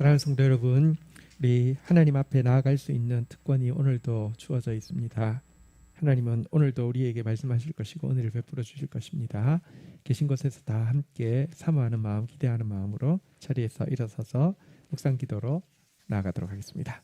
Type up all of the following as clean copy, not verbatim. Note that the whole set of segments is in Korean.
사랑하는 성도 여러분, 우리 하나님 앞에 나아갈 수 있는 특권이 오늘도 주어져 있습니다. 하나님은 오늘도 우리에게 말씀하실 것이고 은혜를 베풀어 주실 것입니다. 계신 곳에서 다 함께 사모하는 마음, 기대하는 마음으로 자리에서 일어서서 묵상 기도로 나아가도록 하겠습니다.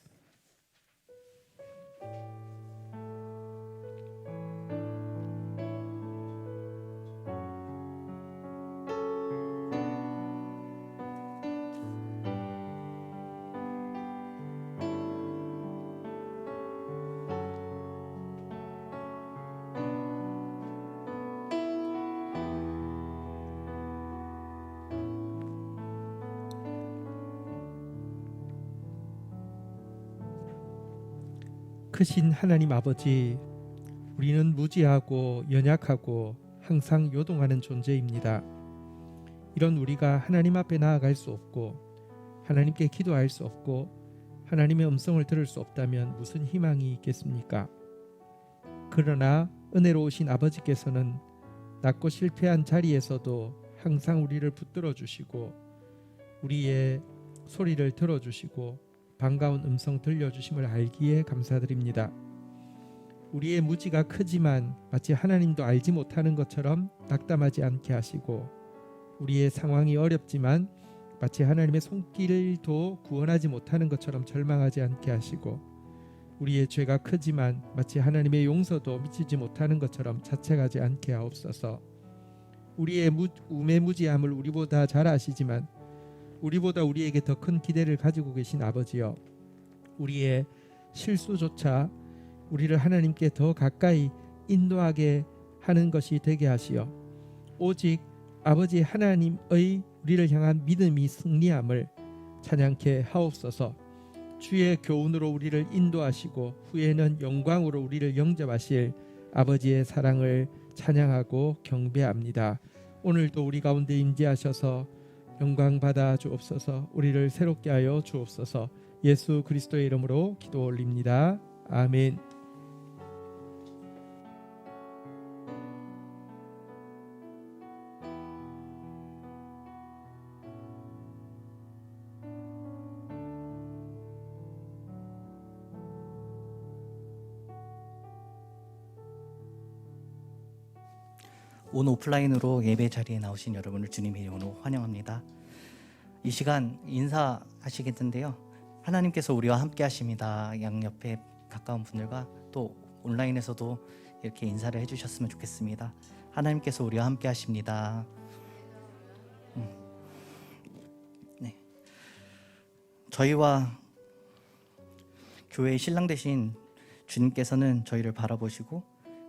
크신 하나님 아버지, 우리는 무지하고 연약하고 항상 요동하는 존재입니다. 이런 우리가 하나님 앞에 나아갈 수 없고 하나님께 기도할 수 없고 하나님의 음성을 들을 수 없다면 무슨 희망이 있겠습니까? 그러나 은혜로우신 아버지께서는 낮고 실패한 자리에서도 항상 우리를 붙들어 주시고 우리의 소리를 들어주시고 반가운 음성 들려주심을 알기에 감사드립니다. 우리의 무지가 크지만 마치 하나님도 알지 못하는 것처럼 낙담하지 않게 하시고 우리의 상황이 어렵지만 마치 하나님의 손길도 구원하지 못하는 것처럼 절망하지 않게 하시고 우리의 죄가 크지만 마치 하나님의 용서도 미치지 못하는 것처럼 자책하지 않게 하옵소서. 우리의 우매무지함을 우리보다 잘 아시지만 우리보다 우리에게 더 큰 기대를 가지고 계신 아버지여, 우리의 실수조차 우리를 하나님께 더 가까이 인도하게 하는 것이 되게 하시어 오직 아버지 하나님의 우리를 향한 믿음이 승리함을 찬양케 하옵소서. 주의 교훈으로 우리를 인도하시고 후에는 영광으로 우리를 영접하실 아버지의 사랑을 찬양하고 경배합니다. 오늘도 우리 가운데 임재하셔서 영광 받아 주옵소서. 우리를 새롭게 하여 주옵소서. 예수 그리스도의 이름으로 기도 올립니다. 아멘. 오늘 오프라인으로 예배 자리에 나오신 여러분을 주님의 이름으로 환영합니다. 이 시간 인사하시겠는데요. 하나님께서 우리와 함께 하십니다. 양옆에 가까운 분들과 또 온라인에서도 이렇게 인사를 해주셨으면 좋겠습니다. 하나님께서 우리와 함께 하십니다. 네. 저희와 교회의 신랑 되신 주님께서는 저희를 바라보시고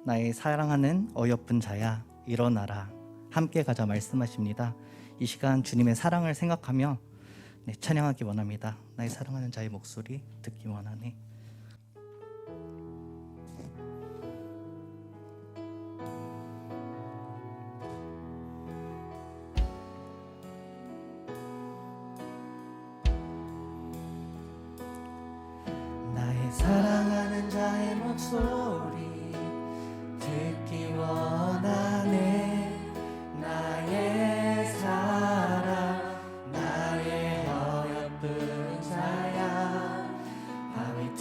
나의 사랑하는 어여쁜 자야 일어나라 함께 가자 말씀하십니다. 이 시간 주님의 사랑을 생각하며 찬양하기 원합니다. 나의 사랑하는 자의 목소리 듣기 원하네. 나의 사랑하는 자의 목소리 듣기 원하네. 나의 사랑 나의 어여쁜 자야 밤이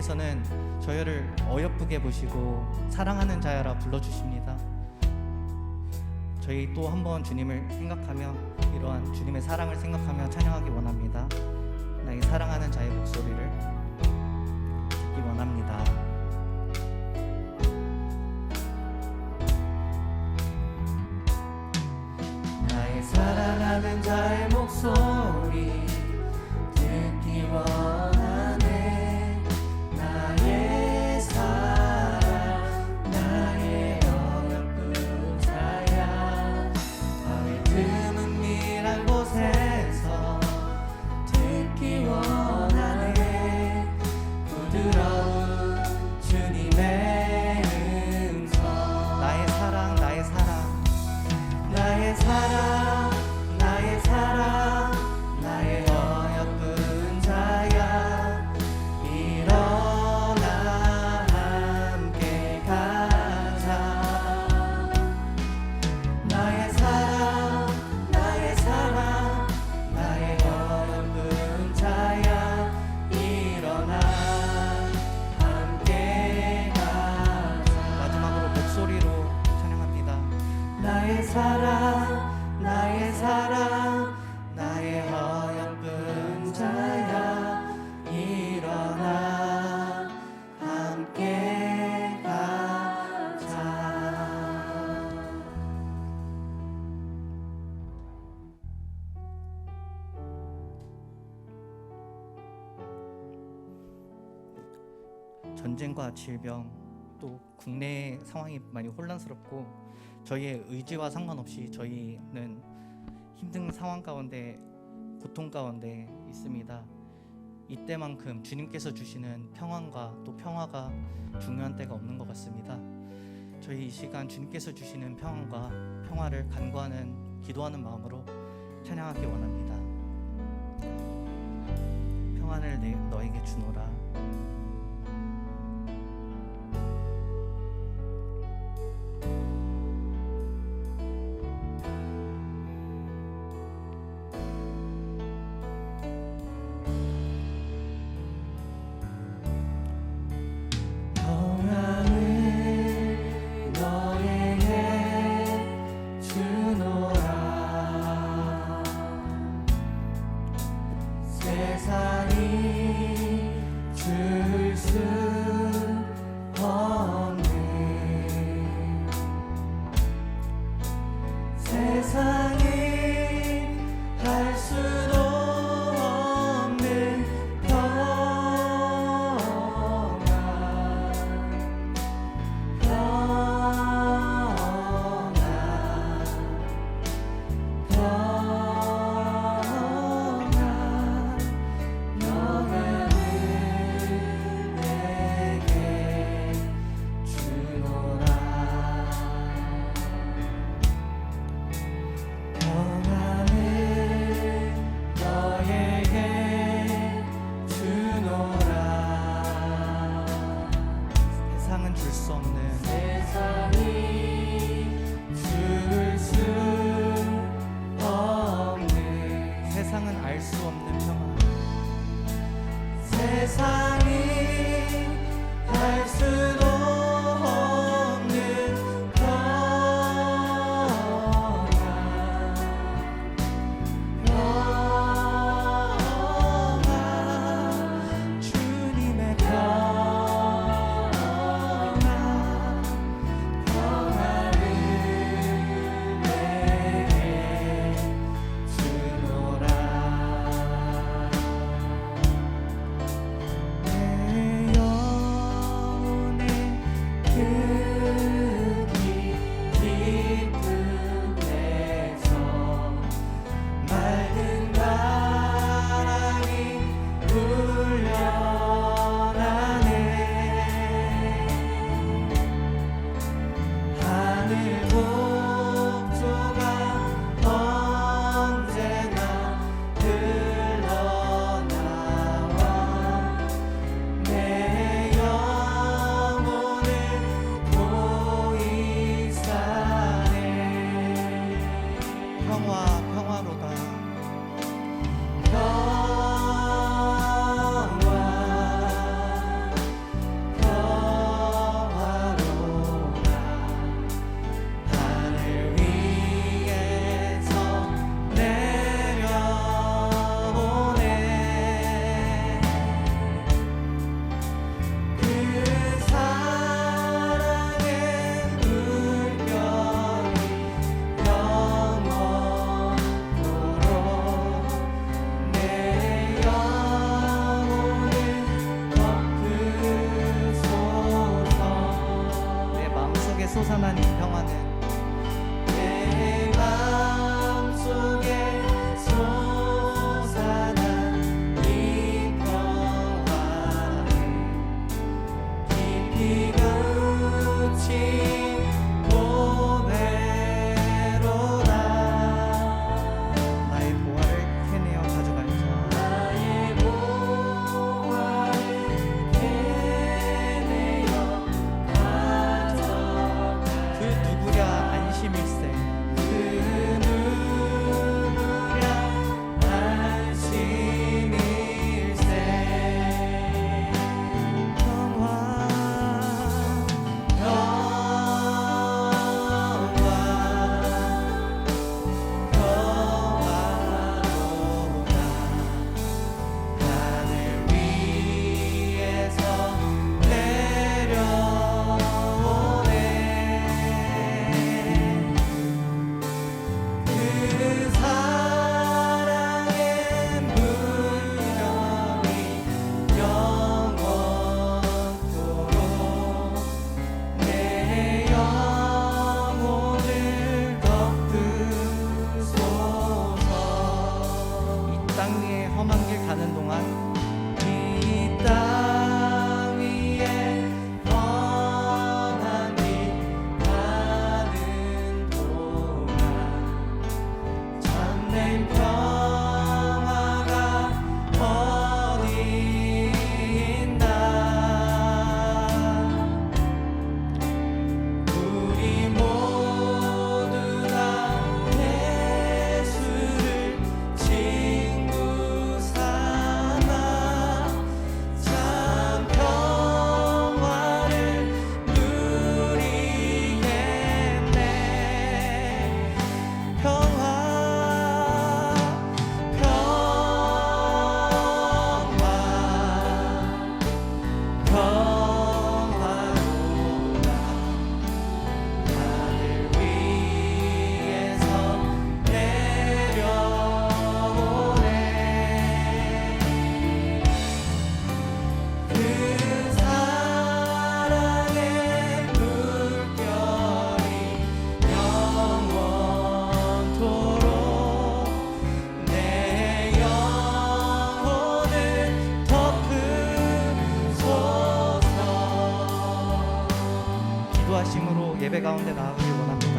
주님께서는 저희를 어여쁘게 보시고 사랑하는 자야라 불러주십니다. 저희 또 한번 주님을 생각하며 이러한 주님의 사랑을 생각하며 찬양하기 원합니다. 나의 사랑하는 자의 목소리를 듣기 원합니다. 나의 사랑하는 자의 목소리 듣기 원하네. 나의 사랑 나의 어여쁜 자야 밤에 드문 미란 곳에서 듣기 원하네. 부드러운 주님의 음성. 나의 사랑 나의 사랑 나의 사랑 나의 사랑 나의 어여쁜 자야 일어나 함께 가자. 나의 사랑 나의 사랑 나의 어여쁜 자야 일어나 함께 가자. 마지막으로 목소리로 찬양합니다. 나의 사랑 나의 사랑 나의 어여쁜 자야 일어나 함께 가자. 전쟁과 질병 또 국내 상황이 많이 혼란스럽고 저희의 의지와 상관없이 저희는 힘든 상황 가운데 고통 가운데 있습니다. 이때만큼 주님께서 주시는 평안과 또 평화가 중요한 때가 없는 것 같습니다. 저희 이 시간 주님께서 주시는 평안과 평화를 간구하는 기도하는 마음으로 찬양하기 원합니다. 평안을 너에게 주노라. 세상이 할 수도 없는 평안 너를 내게 주노라. 세상은 줄 수 없는 세상은 알 수 없는 평안 세상이 할 수도 없는 평안 주님의 평안 하나님 평화는 내 마음속에 솟아난 이 평화를 깊이 그친 고뇌로다. 나의 보화를 캐내어 가져갈자. 나의 보화를 캐내어 가져갈자. 그 누구랴 안심일세. 그 누구랴 안심일세. 평화 하늘 위에서 내려오네. 그 사랑의 물결이 영원토록 내 영혼을 덮으소서. 이 땅 위에 험한 길 가는 동안, 이 땅 위에 험한 길 가는 동안 참된 평화가 어디 있나. 우리 모두 다 예수를 친구 삼아 참 평화를 누리겠네. 평화 평화로다. 하늘 위에서 내려오네. 그 사랑의 물결이 영원토록 내 영혼을 덮으소서. 기도하심으로 예배 가운데 나아가길 원합니다.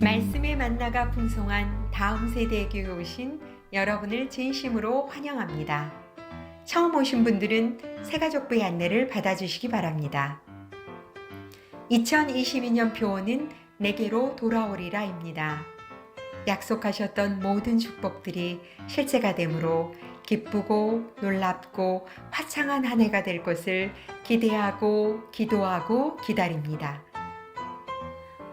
말씀의 만나가 풍성한 다음 세대에 교회 오신 여러분을 진심으로 환영합니다. 처음 오신 분들은 새가족부의 안내를 받아주시기 바랍니다. 2022년 표어는 내게로 돌아오리라입니다. 약속하셨던 모든 축복들이 실제가 되므로 기쁘고 놀랍고 화창한 한 해가 될 것을 기대하고 기도하고 기다립니다.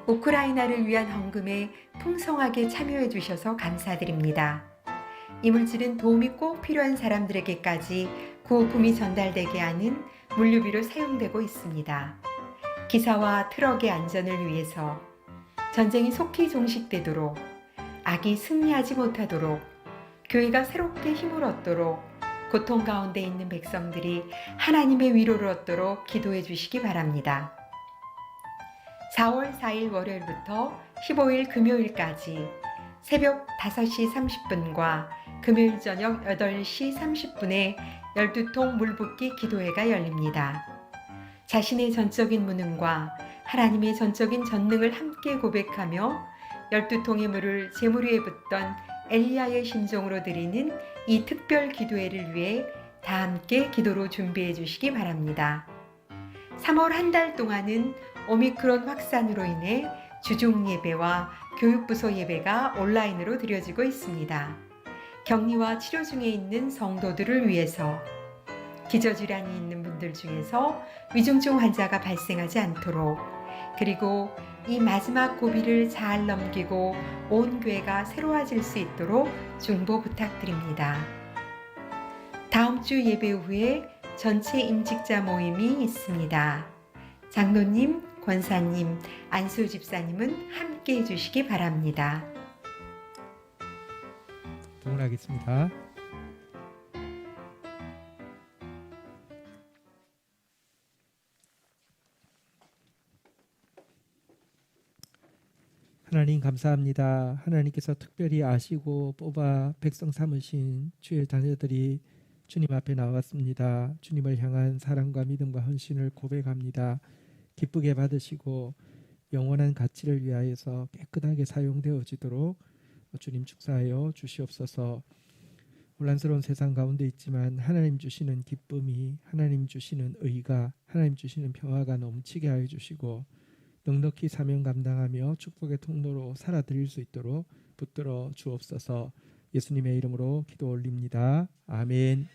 우크라이나를 위한 헌금에 풍성하게 참여해 주셔서 감사드립니다. 이물질은 도움이 꼭 필요한 사람들에게까지 구호품이 전달되게 하는 물류비로 사용되고 있습니다. 기사와 트럭의 안전을 위해서, 전쟁이 속히 종식되도록, 악이 승리하지 못하도록, 교회가 새롭게 힘을 얻도록, 고통 가운데 있는 백성들이 하나님의 위로를 얻도록 기도해 주시기 바랍니다. 4월 4일 월요일부터 15일 금요일까지 새벽 5시 30분과 금요일 저녁 8시 30분에 12통 물붓기 기도회가 열립니다. 자신의 전적인 무능과 하나님의 전적인 전능을 함께 고백하며 12통의 물을 제물 위에 붓던 엘리야의 심정으로 드리는 이 특별 기도회를 위해 다 함께 기도로 준비해 주시기 바랍니다. 3월 한 달 동안은 오미크론 확산으로 인해 주중 예배와 교육부서 예배가 온라인으로 드려지고 있습니다. 격리와 치료 중에 있는 성도들을 위해서, 기저질환이 있는 분들 중에서 위중증 환자가 발생하지 않도록, 그리고 이 마지막 고비를 잘 넘기고 온 교회가 새로워질 수 있도록 중보 부탁드립니다. 다음 주 예배 후에 전체 임직자 모임이 있습니다. 장로님, 권사님, 안수 집사님은 함께 해주시기 바랍니다. 동원하겠습니다. 하나님 감사합니다. 하나님께서 특별히 아시고 뽑아 백성 삼으신 주의 자녀들이 주님 앞에 나왔습니다. 주님을 향한 사랑과 믿음과 헌신을 고백합니다. 기쁘게 받으시고 영원한 가치를 위하여서 깨끗하게 사용되어지도록 주님 축사하여 주시옵소서. 혼란스러운 세상 가운데 있지만 하나님 주시는 기쁨이, 하나님 주시는 의가, 하나님 주시는 평화가 넘치게 하여 주시고 넉넉히 사명 감당하며 축복의 통로로 살아드릴 수 있도록 붙들어 주옵소서. 예수님의 이름으로 기도 올립니다. 아멘.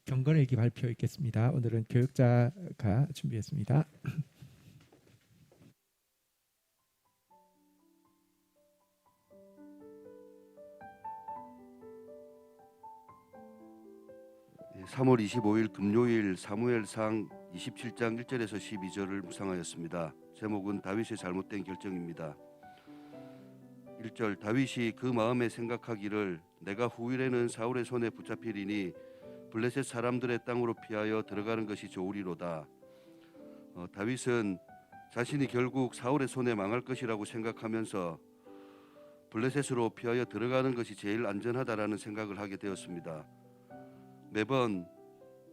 경건일기 발표 있겠습니다. 오늘은 교육자가 준비했습니다. 네, 3월 25일 금요일 사무엘상 27장 1절에서 12절을 묵상하였습니다. 제목은 다윗의 잘못된 결정입니다. 1절 다윗이 그 마음에 생각하기를 내가 후일에는 사울의 손에 붙잡히리니 블레셋 사람들의 땅으로 피하여 들어가는 것이 좋으리로다. 다윗은 자신이 결국 사울의 손에 망할 것이라고 생각하면서 블레셋으로 피하여 들어가는 것이 제일 안전하다라는 생각을 하게 되었습니다. 매번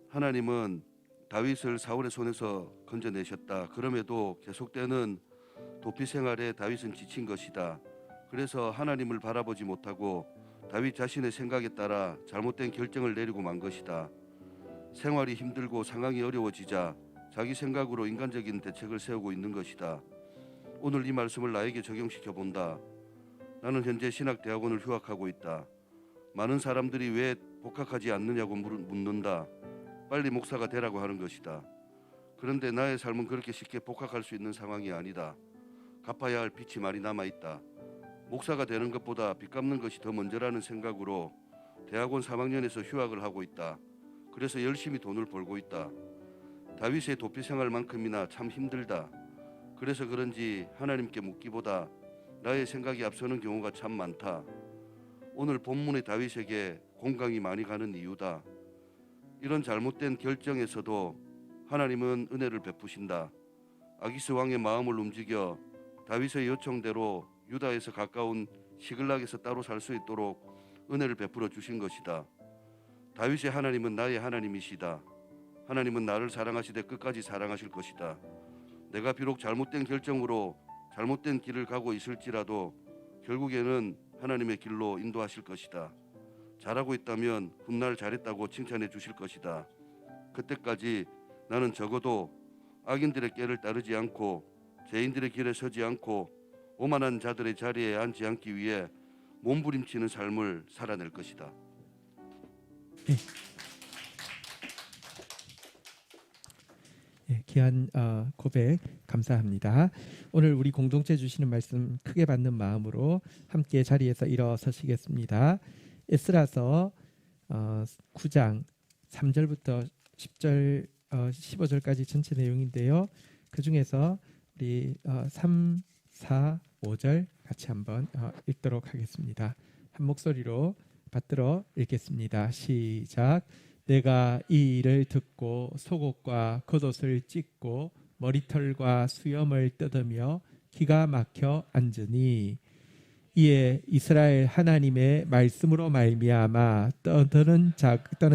하나님은 다윗을 사울의 손에서 건져내셨다. 그럼에도 계속되는 도피 생활에 다윗은 지친 것이다. 그래서 하나님을 바라보지 못하고 다윗 자신의 생각에 따라 잘못된 결정을 내리고 만 것이다. 생활이 힘들고 상황이 어려워지자 자기 생각으로 인간적인 대책을 세우고 있는 것이다. 오늘 이 말씀을 나에게 적용시켜 본다. 나는 현재 신학대학원을 휴학하고 있다. 많은 사람들이 왜 복학하지 않느냐고 묻는다. 빨리 목사가 되라고 하는 것이다. 그런데 나의 삶은 그렇게 쉽게 복학할 수 있는 상황이 아니다. 갚아야 할 빚이 많이 남아있다. 목사가 되는 것보다 빚 갚는 것이 더 먼저라는 생각으로 대학원 3학년에서 휴학을 하고 있다. 그래서 열심히 돈을 벌고 있다. 다윗의 도피 생활만큼이나 참 힘들다. 그래서 그런지 하나님께 묻기보다 나의 생각이 앞서는 경우가 참 많다. 오늘 본문의 다윗에게 공강이 많이 가는 이유다. 이런 잘못된 결정에서도 하나님은 은혜를 베푸신다. 아기스 왕의 마음을 움직여 다윗의 요청대로 유다에서 가까운 시글락에서 따로 살 수 있도록 은혜를 베풀어 주신 것이다. 다윗의 하나님은 나의 하나님이시다. 하나님은 나를 사랑하시되 끝까지 사랑하실 것이다. 내가 비록 잘못된 결정으로 잘못된 길을 가고 있을지라도 결국에는 하나님의 길로 인도하실 것이다. 잘하고 있다면 훗날 잘했다고 칭찬해 주실 것이다. 그때까지 나는 적어도 악인들의 꾀를 따르지 않고 죄인들의 길에 서지 않고 오만한 자들의 자리에 앉지 않기 위해 몸부림치는 삶을 살아낼 것이다. 귀한 고백 감사합니다. 오늘 우리 공동체 주시는 말씀 크게 받는 마음으로 함께 자리에서 일어서시겠습니다. 에스라서 9장 3절부터 10절 15절까지 전체 내용인데요. 그 중에서 우리 3, 4, 5절 같이 한번 읽도록 하겠습니다. 한 목소리로 받들어 읽겠습니다. 시작. 내가 이 일을 듣고 속옷과 겉옷을 찢고 머리털과 수염을 뜯으며 기가 막혀 앉으니 이에 이스라엘 하나님의 말씀으로 말미암아 떠드는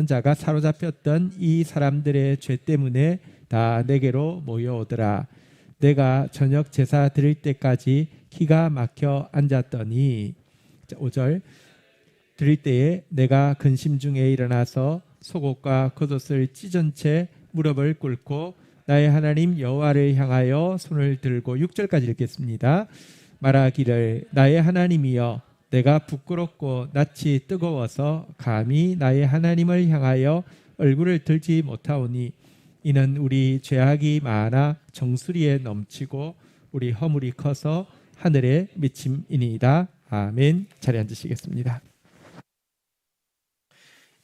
자가 사로잡혔던 이 사람들의 죄 때문에 다 내게로 모여오더라. 내가 저녁 제사 드릴 때까지 기가 막혀 앉았더니 5절 드릴 때에 내가 근심 중에 일어나서 속옷과 겉옷을 찢은 채 무릎을 꿇고 나의 하나님 여호와를 향하여 손을 들고 6절까지 읽겠습니다. 말하기를 나의 하나님이여 내가 부끄럽고 낯이 뜨거워서 감히 나의 하나님을 향하여 얼굴을 들지 못하오니 이는 우리 죄악이 많아 정수리에 넘치고 우리 허물이 커서 하늘에 미침이니이다. 아멘. 자리에 앉으시겠습니다.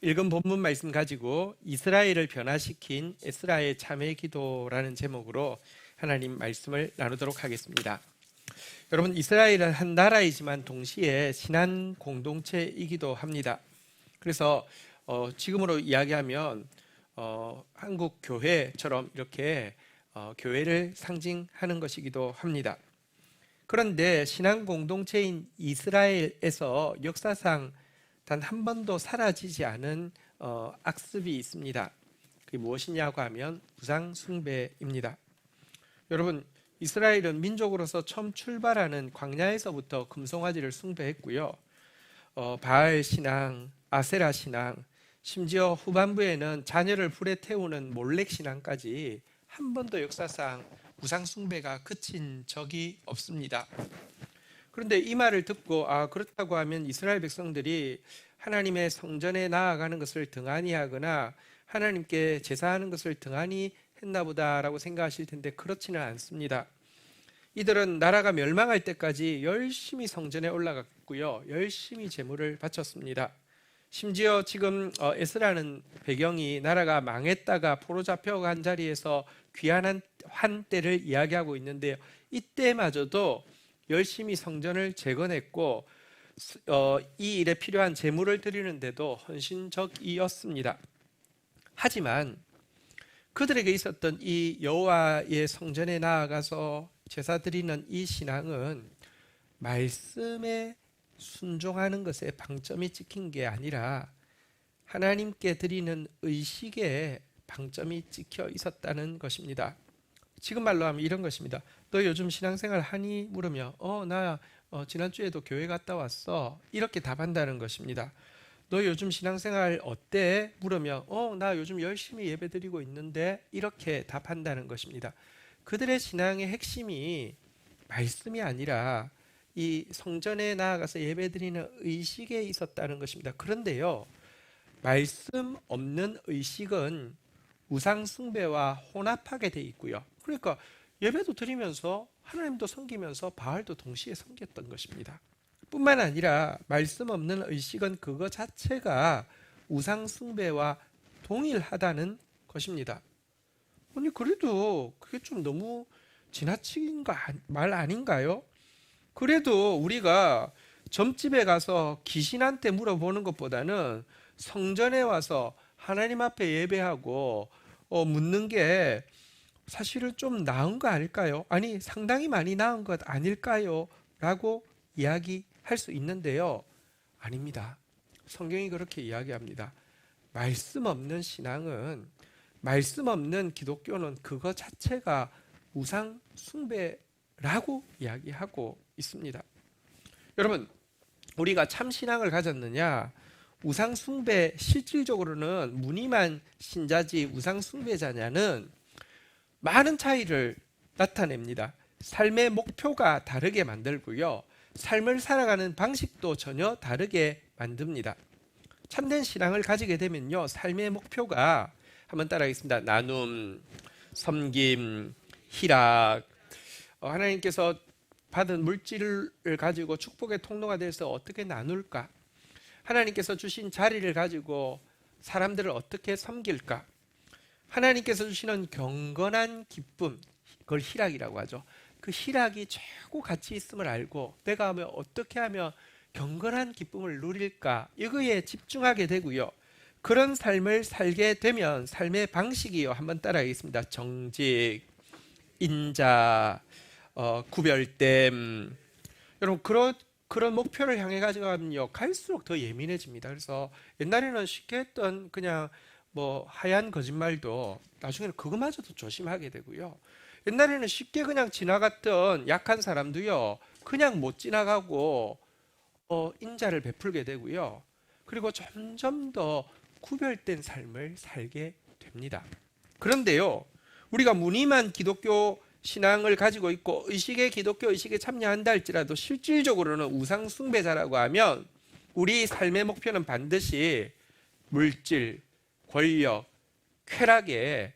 읽은 본문 말씀 가지고 이스라엘을 변화시킨 에스라의 참회 기도라는 제목으로 하나님 말씀을 나누도록 하겠습니다. 여러분, 이스라엘은 한 나라이지만 동시에 신한 공동체이기도 합니다. 그래서 지금으로 이야기하면 한국 교회처럼 이렇게 교회를 상징하는 것이기도 합니다. 그런데 신한 공동체인 이스라엘에서 역사상 단 한 번도 사라지지 않은 악습이 있습니다. 그게 무엇이냐고 하면 우상 숭배입니다. 여러분, 이스라엘은 민족으로서 처음 출발하는 광야에서부터 금송아지를 숭배했고요. 바알 신앙, 아세라 신앙, 심지어 후반부에는 자녀를 불에 태우는 몰렉 신앙까지 한 번도 역사상 우상 숭배가 그친 적이 없습니다. 그런데 이 말을 듣고 그렇다고 하면 이스라엘 백성들이 하나님의 성전에 나아가는 것을 등한히 하거나 하나님께 제사하는 것을 등한히 했나 보다라고 생각하실 텐데 그렇지는 않습니다. 이들은 나라가 멸망할 때까지 열심히 성전에 올라갔고요. 열심히 제물을 바쳤습니다. 심지어 지금 에스라는 배경이 나라가 망했다가 포로 잡혀간 자리에서 귀환한 때를 이야기하고 있는데요. 이때마저도 열심히 성전을 재건했고 이 일에 필요한 제물을 드리는데도 헌신적이었습니다. 하지만 그들에게 있었던 이 여호와의 성전에 나아가서 제사 드리는 이 신앙은 말씀에 순종하는 것에 방점이 찍힌 게 아니라 하나님께 드리는 의식에 방점이 찍혀 있었다는 것입니다. 지금 말로 하면 이런 것입니다. 너 요즘 신앙생활 하니? 물으면 나 지난주에도 교회 갔다 왔어. 이렇게 답한다는 것입니다. 너 요즘 신앙생활 어때? 물으면 나 요즘 열심히 예배드리고 있는데 이렇게 답한다는 것입니다. 그들의 신앙의 핵심이 말씀이 아니라 이 성전에 나아가서 예배드리는 의식에 있었다는 것입니다. 그런데요, 말씀 없는 의식은 우상 숭배와 혼합하게 돼 있고요. 그러니까 예배도 드리면서 하나님도 섬기면서 바알도 동시에 섬겼던 것입니다. 뿐만 아니라 말씀 없는 의식은 그거 자체가 우상 숭배와 동일하다는 것입니다. 아니 그래도 그게 좀 너무 지나친 말 아닌가요? 그래도 우리가 점집에 가서 귀신한테 물어보는 것보다는 성전에 와서 하나님 앞에 예배하고 묻는 게 사실은 좀 나은 거 아닐까요? 아니 상당히 많이 나은 것 아닐까요? 라고 이야기할 수 있는데요. 아닙니다. 성경이 그렇게 이야기합니다. 말씀 없는 신앙은, 말씀 없는 기독교는 그거 자체가 우상 숭배라고 이야기하고 있습니다. 여러분, 우리가 참 신앙을 가졌느냐? 우상 숭배, 실질적으로는 무늬만 신자지 우상 숭배자냐는 많은 차이를 나타냅니다. 삶의 목표가 다르게 만들고요. 삶을 살아가는 방식도 전혀 다르게 만듭니다. 참된 신앙을 가지게 되면요, 삶의 목표가 한번 따라하겠습니다. 나눔, 섬김, 희락, 하나님께서 받은 물질을 가지고 축복의 통로가 돼서 어떻게 나눌까? 하나님께서 주신 자리를 가지고 사람들을 어떻게 섬길까? 하나님께서 주시는 경건한 기쁨, 그걸 희락이라고 하죠. 그 희락이 최고 가치 있음을 알고 내가 어떻게 하면 경건한 기쁨을 누릴까? 이거에 집중하게 되고요. 그런 삶을 살게 되면 삶의 방식이요. 한번 따라하겠습니다. 정직, 인자, 구별됨. 여러분 그런 목표를 향해 가지고는요 갈수록 더 예민해집니다. 그래서 옛날에는 쉽게 했던 그냥 하얀 거짓말도 나중에는 그거마저도 조심하게 되고요. 옛날에는 쉽게 그냥 지나갔던 약한 사람도요 그냥 못 지나가고 인자를 베풀게 되고요. 그리고 점점 더 구별된 삶을 살게 됩니다. 그런데요, 우리가 무늬만 기독교 신앙을 가지고 있고 기독교 의식에 참여한다 할지라도 실질적으로는 우상 숭배자라고 하면 우리 삶의 목표는 반드시 물질, 권력, 쾌락에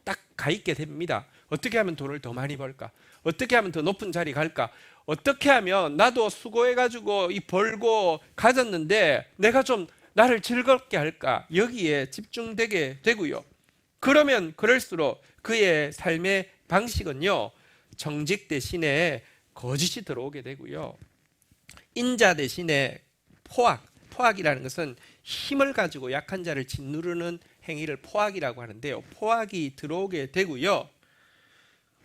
딱 가 있게 됩니다. 어떻게 하면 돈을 더 많이 벌까? 어떻게 하면 더 높은 자리 갈까? 어떻게 하면 나도 수고해가지고 벌고 가졌는데 내가 좀 나를 즐겁게 할까? 여기에 집중되게 되고요. 그러면 그럴수록 그의 삶의 방식은요, 정직 대신에 거짓이 들어오게 되고요. 인자 대신에 포악이라는 것은 힘을 가지고 약한 자를 짓누르는 행위를 포악이라고 하는데요. 포악이 들어오게 되고요.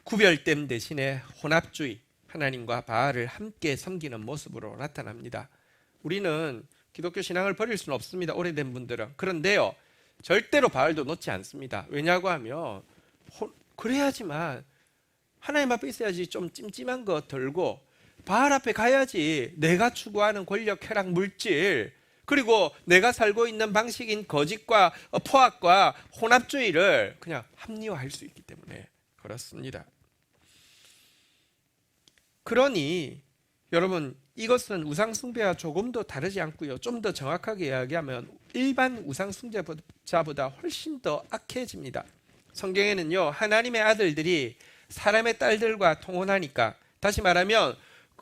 구별됨 대신에 혼합주의, 하나님과 바알을 함께 섬기는 모습으로 나타납니다. 우리는 기독교 신앙을 버릴 수는 없습니다. 오래된 분들은. 그런데요, 절대로 바알도 놓지 않습니다. 왜냐고 하면 그래야지만 하나님 앞에 있어야지 좀 찜찜한 거 덜고 바알 앞에 가야지 내가 추구하는 권력, 쾌락, 물질, 그리고 내가 살고 있는 방식인 거짓과 포악과 혼합주의를 그냥 합리화할 수 있기 때문에 그렇습니다. 그러니 여러분, 이것은 우상숭배와 조금도 다르지 않고요. 좀 더 정확하게 이야기하면 일반 우상숭배자보다 훨씬 더 악해집니다. 성경에는요, 하나님의 아들들이 사람의 딸들과 통혼하니까, 다시 말하면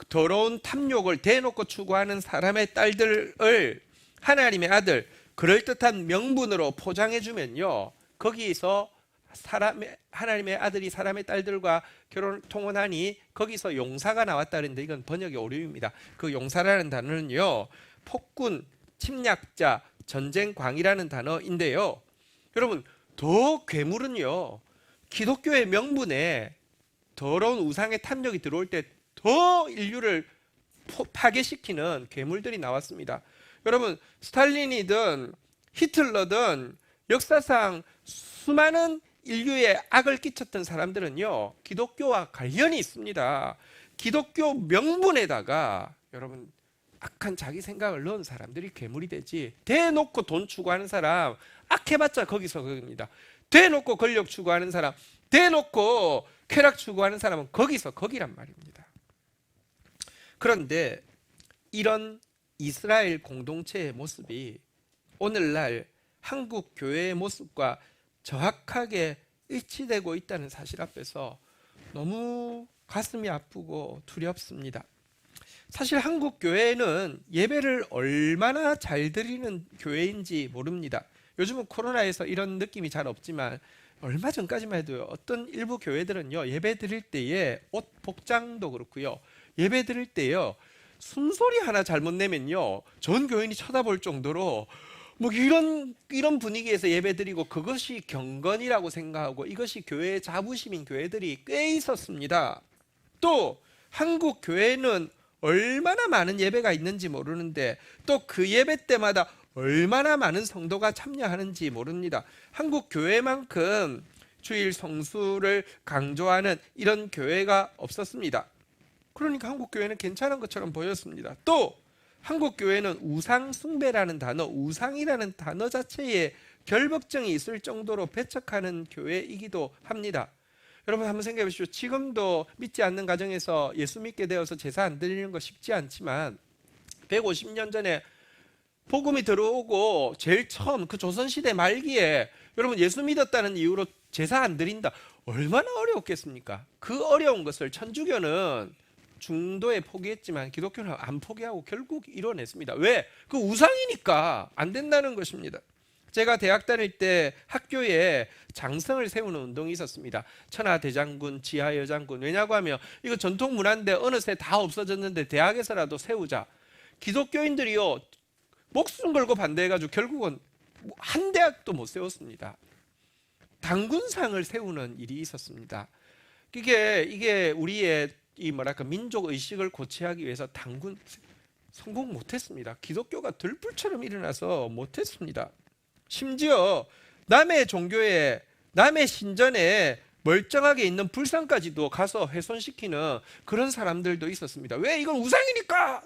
더러운 탐욕을 대놓고 추구하는 사람의 딸들을 하나님의 아들, 그럴듯한 명분으로 포장해주면요, 거기서 하나님의 아들이 사람의 딸들과 통혼하니 거기서 용사가 나왔다는데 이건 번역의 오류입니다. 그 용사라는 단어는요, 폭군, 침략자, 전쟁광이라는 단어인데요. 여러분, 더 괴물은요, 기독교의 명분에 더러운 우상의 탐욕이 들어올 때 더 인류를 파괴시키는 괴물들이 나왔습니다. 여러분, 스탈린이든 히틀러든 역사상 수많은 인류에 악을 끼쳤던 사람들은요, 기독교와 관련이 있습니다. 기독교 명분에다가 여러분, 악한 자기 생각을 넣은 사람들이 괴물이 되지, 대놓고 돈 추구하는 사람 악해봤자 거기서 거기입니다. 대놓고 권력 추구하는 사람, 대놓고 쾌락 추구하는 사람은 거기서 거기란 말입니다. 그런데 이런 이스라엘 공동체의 모습이 오늘날 한국 교회의 모습과 정확하게 일치되고 있다는 사실 앞에서 너무 가슴이 아프고 두렵습니다. 사실 한국 교회는 예배를 얼마나 잘 드리는 교회인지 모릅니다. 요즘은 코로나에서 이런 느낌이 잘 없지만 얼마 전까지만 해도요, 어떤 일부 교회들은요, 예배 드릴 때에 옷 복장도 그렇고요, 예배 드릴 때요, 숨소리 하나 잘못 내면요, 전 교인이 쳐다볼 정도로 뭐 이런 분위기에서 예배드리고 그것이 경건이라고 생각하고 이것이 교회의 자부심인 교회들이 꽤 있었습니다. 또 한국 교회는 얼마나 많은 예배가 있는지 모르는데 또 그 예배 때마다 얼마나 많은 성도가 참여하는지 모릅니다. 한국 교회만큼 주일 성수를 강조하는 이런 교회가 없었습니다. 그러니까 한국 교회는 괜찮은 것처럼 보였습니다. 또 한국 교회는 우상 숭배라는 단어, 우상이라는 단어 자체에 결벽증이 있을 정도로 배척하는 교회이기도 합니다. 여러분 한번 생각해 보십시오. 지금도 믿지 않는 가정에서 예수 믿게 되어서 제사 안 드리는 거 쉽지 않지만 150년 전에 복음이 들어오고 제일 처음 그 조선시대 말기에 여러분 예수 믿었다는 이유로 제사 안 드린다, 얼마나 어려웠겠습니까? 그 어려운 것을 천주교는 중도에 포기했지만 기독교는 안 포기하고 결국 이뤄냈습니다. 왜? 그 우상이니까 안 된다는 것입니다. 제가 대학 다닐 때 학교에 장성을 세우는 운동이 있었습니다. 천하대장군, 지하여장군. 왜냐고 하면 이거 전통 문화인데 어느새 다 없어졌는데 대학에서라도 세우자. 기독교인들이요, 목숨 걸고 반대해가지고 결국은 한 대학도 못 세웠습니다. 당군상을 세우는 일이 있었습니다. 이게 우리의 민족 의식을 고취하기 위해서 당군 성공 못했습니다. 기독교가 들불처럼 일어나서 못했습니다. 심지어 남의 종교에, 남의 신전에 멀쩡하게 있는 불상까지도 가서 훼손시키는 그런 사람들도 있었습니다. 왜? 이건 우상이니까.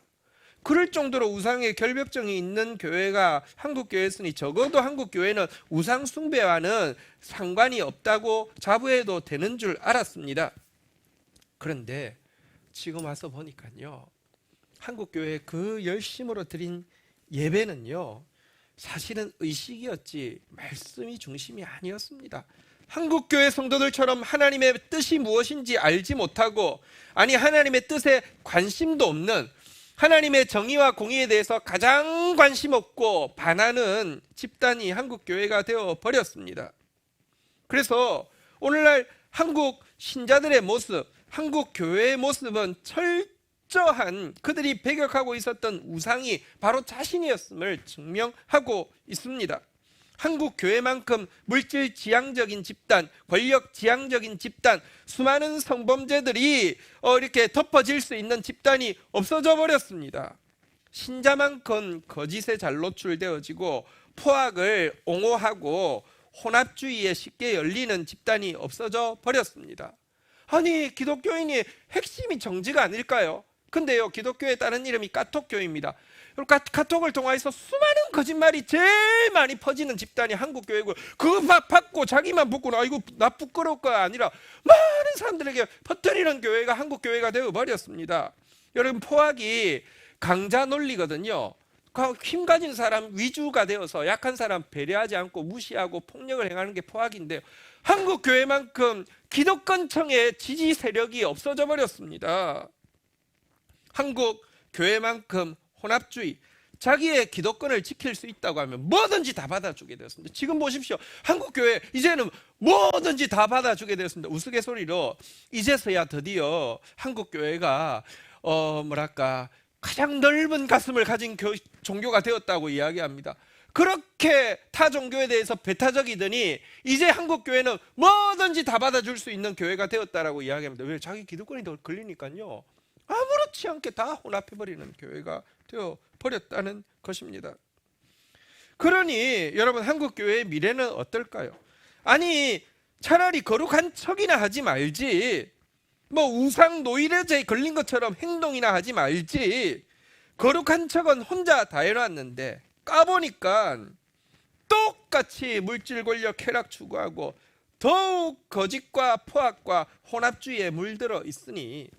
그럴 정도로 우상에 결벽증이 있는 교회가 한국 교회였으니 적어도 한국 교회는 우상 숭배와는 상관이 없다고 자부해도 되는 줄 알았습니다. 그런데 지금 와서 보니까요, 한국 교회 그 열심으로 드린 예배는요, 사실은 의식이었지 말씀이 중심이 아니었습니다. 한국 교회 성도들처럼 하나님의 뜻이 무엇인지 알지 못하고, 아니 하나님의 뜻에 관심도 없는, 하나님의 정의와 공의에 대해서 가장 관심 없고 반하는 집단이 한국 교회가 되어 버렸습니다. 그래서 오늘날 한국 신자들의 모습, 한국 교회의 모습은 철저한 그들이 배격하고 있었던 우상이 바로 자신이었음을 증명하고 있습니다. 한국 교회만큼 물질 지향적인 집단, 권력 지향적인 집단, 수많은 성범죄들이 이렇게 덮어질 수 있는 집단이 없어져 버렸습니다. 신자만큼 거짓에 잘 노출되어지고 포악을 옹호하고 혼합주의에 쉽게 열리는 집단이 없어져 버렸습니다. 아니, 기독교인이 핵심이 정지가 아닐까요? 근데요, 기독교의 다른 이름이 카톡교입니다. 카톡을 통해서 수많은 거짓말이 제일 많이 퍼지는 집단이 한국 교회고, 그거 막 받고 자기만 붙고 아이고 나 부끄러울 거야 아니라 많은 사람들에게 퍼뜨리는 교회가 한국 교회가 되어 버렸습니다. 여러분, 포악이 강자 논리거든요. 힘 가진 사람 위주가 되어서 약한 사람 배려하지 않고 무시하고 폭력을 행하는 게 포악인데요, 한국 교회만큼 기독권층의 지지 세력이 없어져 버렸습니다. 한국 교회만큼 혼합주의, 자기의 기독권을 지킬 수 있다고 하면 뭐든지 다 받아주게 되었습니다. 지금 보십시오. 한국 교회 이제는 뭐든지 다 받아주게 되었습니다. 우스갯소리로 이제서야 드디어 한국 교회가 가장 넓은 가슴을 가진 종교가 되었다고 이야기합니다. 그렇게 타 종교에 대해서 배타적이더니 이제 한국 교회는 뭐든지 다 받아줄 수 있는 교회가 되었다라고 이야기합니다. 왜? 자기 기득권이 더 걸리니까요. 아무렇지 않게 다 혼합해버리는 교회가 되어 버렸다는 것입니다. 그러니 여러분, 한국 교회의 미래는 어떨까요? 아니, 차라리 거룩한 척이나 하지 말지, 뭐 우상 노이로제에 걸린 것처럼 행동이나 하지 말지, 거룩한 척은 혼자 다 해놨는데 까보니까 똑같이 물질 권력 쾌락 추구하고 더욱 거짓과 포악과 혼합주의에 물들어 있으니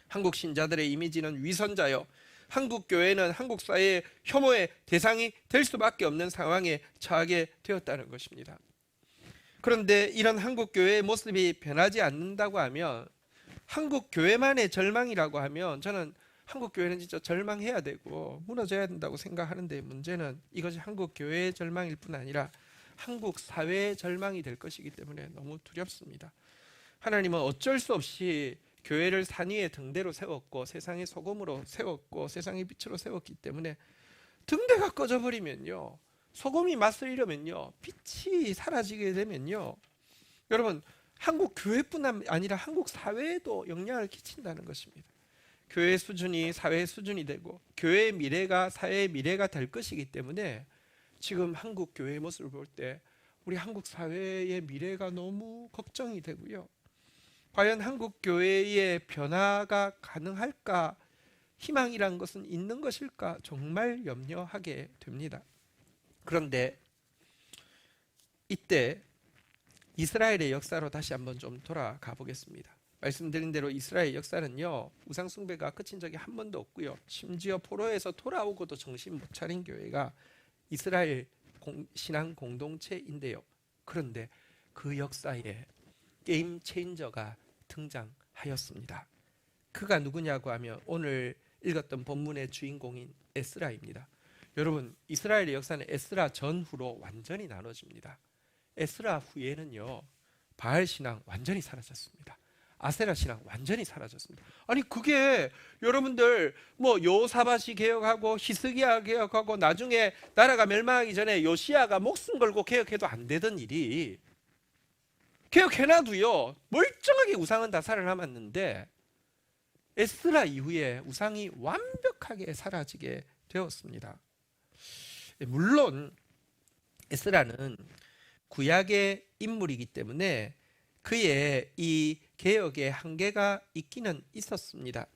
한국 신자들의 이미지는 위선자요, 한국 교회는 한국 사회의 혐오의 대상이 될 수밖에 없는 상황에 처하게 되었다는 것입니다. 그런데 이런 한국 교회의 모습이 변하지 않는다고 하면, 한국 교회만의 절망이라고 하면, 저는 한국 교회는 진짜 절망해야 되고 무너져야 된다고 생각하는데, 문제는 이것이 한국 교회의 절망일 뿐 아니라 한국 사회의 절망이 될 것이기 때문에 너무 두렵습니다. 하나님은 어쩔 수 없이 교회를 산 위에 등대로 세웠고 세상의 소금으로 세웠고 세상의 빛으로 세웠기 때문에, 등대가 꺼져버리면요, 소금이 맛을 잃으면요, 빛이 사라지게 되면요, 여러분, 한국 교회뿐 아니라 한국 사회에도 영향을 끼친다는 것입니다. 교회 수준이 사회 수준이 되고 교회의 미래가 사회의 미래가 될 것이기 때문에, 지금 한국 교회의 모습을 볼 때 우리 한국 사회의 미래가 너무 걱정이 되고요. 과연 한국 교회의 변화가 가능할까, 희망이란 것은 있는 것일까 정말 염려하게 됩니다. 그런데 이때 이스라엘의 역사로 다시 한번 좀 돌아가 보겠습니다. 말씀드린 대로 이스라엘 역사는요, 우상 숭배가 그친 적이 한 번도 없고요, 심지어 포로에서 돌아오고도 정신 못 차린 교회가 이스라엘 신앙 공동체인데요. 그런데 그 역사에 게임 체인저가 등장하였습니다. 그가 누구냐고 하면 오늘 읽었던 본문의 주인공인 에스라입니다. 여러분, 이스라엘의 역사는 에스라 전후로 완전히 나눠집니다. 에스라 후에는요, 바알 신앙 완전히 사라졌습니다. 아세라 신앙 완전히 사라졌습니다. 아니, 그게 여러분들 뭐 요사밭이 개혁하고 히스기야 개혁하고 나중에 나라가 멸망하기 전에 요시야가 목숨 걸고 개혁해도 안 되던 일이, 개혁해놔도요 멀쩡하게 우상은 다 살아남았는데, 에스라 이후에 우상이 완벽하게 사라지게 되었습니다. 물론 에스라는 구약의 인물이기 때문에 그의 이 개혁의 한계가 있기는 있었습니다.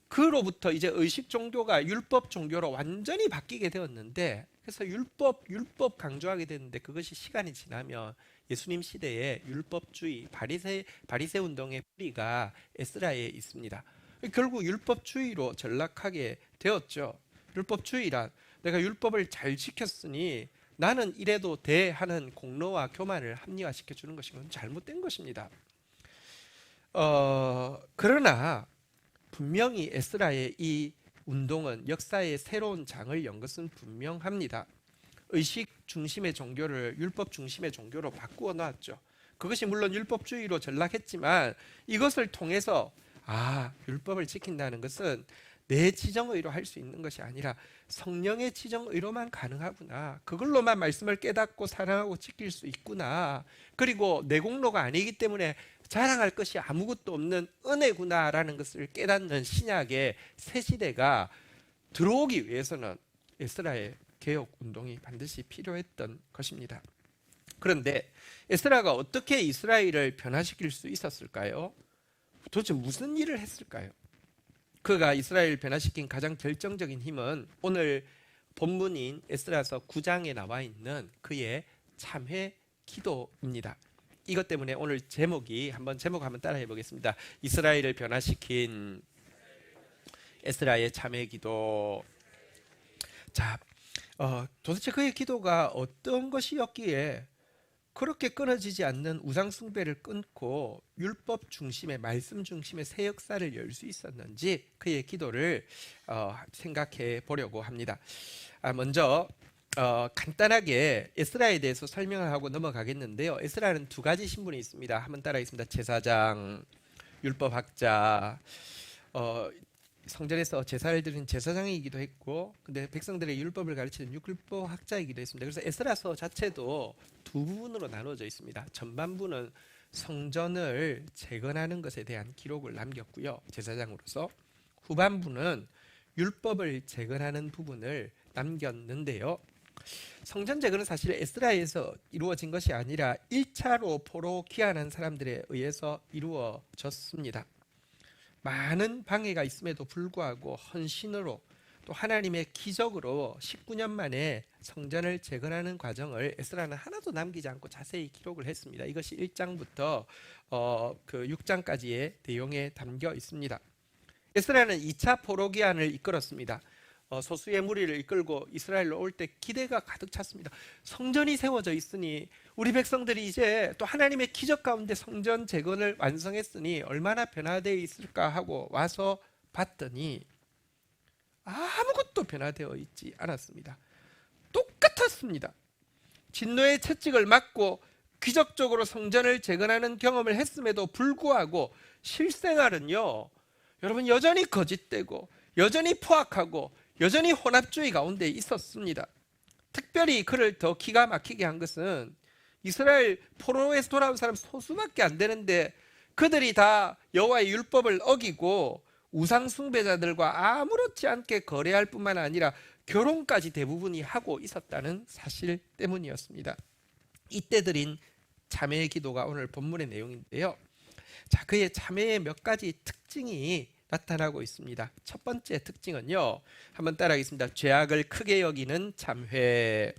그로부터 이제 의식 종교가 율법 종교로 완전히 바뀌게 되었는데, 그래서 율법 강조하게 되는데, 그것이 시간이 지나면 예수님 시대에 율법주의 바리새 운동의 뿌리가 에스라에 있습니다. 결국 율법주의로 전락하게 되었죠. 율법주의란 내가 율법을 잘 지켰으니 나는 이래도 돼 하는 공로와 교만을 합리화시켜 주는 것이건 잘못된 것입니다. 그러나 분명히 에스라의 이 운동은 역사의 새로운 장을 연 것은 분명합니다. 의식 중심의 종교를 율법 중심의 종교로 바꾸어 놨죠. 그것이 물론 율법주의로 전락했지만 이것을 통해서 율법을 지킨다는 것은 내 지정의로 할 수 있는 것이 아니라 성령의 지정의로만 가능하구나. 그걸로만 말씀을 깨닫고 사랑하고 지킬 수 있구나. 그리고 내 공로가 아니기 때문에 자랑할 것이 아무것도 없는 은혜구나라는 것을 깨닫는 신약의 새 시대가 들어오기 위해서는 에스라의 개혁 운동이 반드시 필요했던 것입니다. 그런데 에스라가 어떻게 이스라엘을 변화시킬 수 있었을까요? 도대체 무슨 일을 했을까요? 그가 이스라엘을 변화시킨 가장 결정적인 힘은 오늘 본문인 에스라서 9장에 나와 있는 그의 참회 기도입니다. 이것 때문에 오늘 제목 한번 따라해 보겠습니다. 이스라엘을 변화시킨 에스라의 참회 기도. 자, 도대체 그의 기도가 어떤 것이었기에 그렇게 끊어지지 않는 우상 숭배를 끊고 율법 중심의 말씀 중심의 새 역사를 열 수 있었는지 그의 기도를 생각해 보려고 합니다. 먼저 간단하게 에스라에 대해서 설명을 하고 넘어가겠는데요. 에스라는 두 가지 신분이 있습니다. 한번 따라하겠습니다. 제사장, 율법학자. 성전에서 제사를 드린 제사장이기도 했고, 근데 백성들의 율법을 가르치는 율법학자이기도 했습니다. 그래서 에스라서 자체도 두 부분으로 나누어져 있습니다. 전반부는 성전을 재건하는 것에 대한 기록을 남겼고요, 제사장으로서. 후반부는 율법을 재건하는 부분을 남겼는데요. 성전 재건은 사실 에스라에서 이루어진 것이 아니라 1차로 포로 귀환한 사람들에 의해서 이루어졌습니다. 많은 방해가 있음에도 불구하고 헌신으로 또 하나님의 기적으로 19년 만에 성전을 재건하는 과정을 에스라는 하나도 남기지 않고 자세히 기록을 했습니다. 이것이 1장부터 그 6장까지의 내용에 담겨 있습니다. 에스라는 2차 포로 귀환을 이끌었습니다. 소수의 무리를 이끌고 이스라엘로 올 때 기대가 가득 찼습니다. 성전이 세워져 있으니 우리 백성들이 이제 또 하나님의 기적 가운데 성전 재건을 완성했으니 얼마나 변화되어 있을까 하고 와서 봤더니 아무것도 변화되어 있지 않았습니다. 똑같았습니다. 진노의 채찍을 맞고 기적적으로 성전을 재건하는 경험을 했음에도 불구하고 실생활은요, 여러분, 여전히 거짓되고 여전히 포악하고 여전히 혼합주의 가운데 있었습니다. 특별히 그를 더 기가 막히게 한 것은 이스라엘 포로에서 돌아온 사람 소수밖에 안 되는데 그들이 다 여호와의 율법을 어기고 우상 숭배자들과 아무렇지 않게 거래할 뿐만 아니라 결혼까지 대부분이 하고 있었다는 사실 때문이었습니다. 이때 드린 참회의 기도가 오늘 본문의 내용인데요. 자, 그의 참회의 몇 가지 특징이 나타나고 있습니다. 첫 번째 특징은요, 한번 따라하겠습니다. 죄악을 크게 여기는 참회.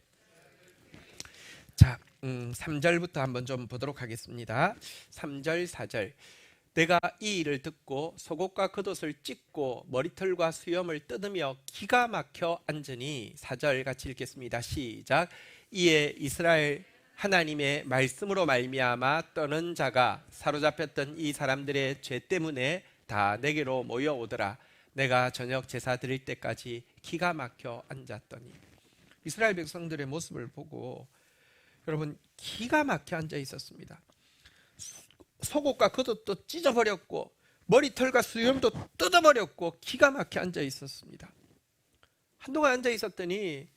자, 3절부터 한번 좀 보도록 하겠습니다. 3절, 4절. 내가 이 일을 듣고 속옷과 겉옷을 찢고 머리털과 수염을 뜯으며 기가 막혀 앉으니, 4절 같이 읽겠습니다. 시작. 이에 이스라엘 하나님의 말씀으로 말미암아 떠는 자가 사로잡혔던 이 사람들의 죄 때문에 다 내게로 모여오더라. 내가 저녁 제사 드릴 때까지 기가 막혀 앉았더니. 이스라엘 백성들의 모습을 보고 여러분, 기가 막혀 앉아 있었습니다. 속옷과 겉옷도 찢어버렸고 머리털과 수염도 뜯어버렸고 기가 막혀 앉아 있었습니다. 한동안 앉아 있었더니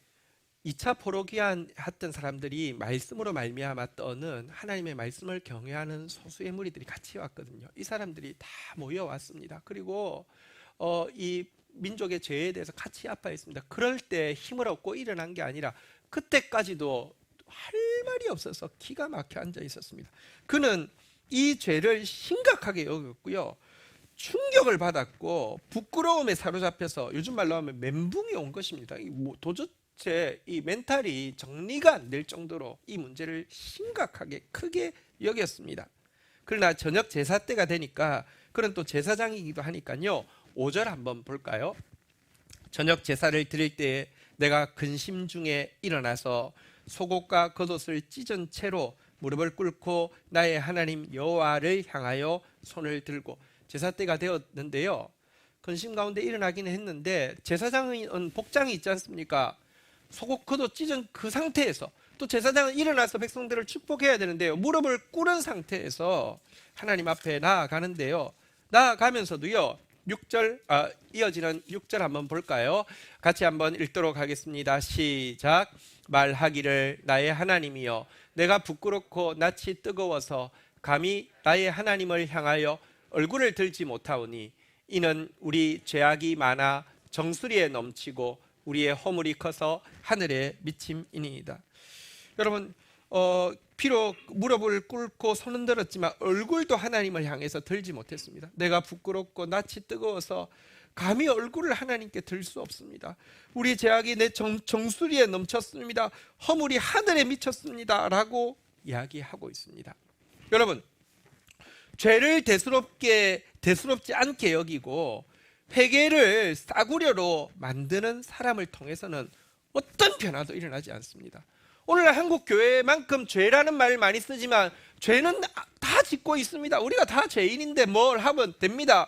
2차 포로 귀환했던 사람들이 말씀으로 말미암아 떠는 하나님의 말씀을 경외하는 소수의 무리들이 같이 왔거든요. 이 사람들이 다 모여왔습니다. 그리고 이 민족의 죄에 대해서 같이 아파했습니다. 그럴 때 힘을 얻고 일어난 게 아니라 그때까지도 할 말이 없어서 기가 막혀 앉아 있었습니다. 그는 이 죄를 심각하게 여겼고요, 충격을 받았고 부끄러움에 사로잡혀서 요즘 말로 하면 멘붕이 온 것입니다. 도대체 이 멘탈이 정리가 안 될 정도로 이 문제를 심각하게 크게 여겼습니다. 그러나 저녁 제사 때가 되니까 그는 또 제사장이기도 하니까요. 5절 한번 볼까요? 저녁 제사를 드릴 때에 내가 근심 중에 일어나서 속옷과 겉옷을 찢은 채로 무릎을 꿇고 나의 하나님 여호와를 향하여 손을 들고 제사 때가 되었는데요. 근심 가운데 일어나기는 했는데 제사장은 복장이 있지 않습니까? 속옷 겉옷 찢은 그 상태에서 또 제사장은 일어나서 백성들을 축복해야 되는데요. 무릎을 꿇은 상태에서 하나님 앞에 나아가는데요. 나아가면서도요. 6절 이어지는 6절 한번 볼까요? 같이 한번 읽도록 하겠습니다. 시작. 말하기를 나의 하나님이여 내가 부끄럽고 낯이 뜨거워서 감히 나의 하나님을 향하여 얼굴을 들지 못하오니 이는 우리 죄악이 많아 정수리에 넘치고 우리의 허물이 커서 하늘에 미침이니이다. 여러분 비록 무릎을 꿇고 손은 들었지만 얼굴도 하나님을 향해서 들지 못했습니다. 내가 부끄럽고 낯이 뜨거워서 감히 얼굴을 하나님께 들 수 없습니다. 우리 죄악이 내 정수리에 넘쳤습니다. 허물이 하늘에 미쳤습니다. 라고 이야기하고 있습니다. 여러분 죄를 대수롭지 않게 여기고 회개를 싸구려로 만드는 사람을 통해서는 어떤 변화도 일어나지 않습니다. 오늘날 한국 교회만큼 죄라는 말을 많이 쓰지만 죄는 다 짓고 있습니다. 우리가 다 죄인인데 뭘 하면 됩니다.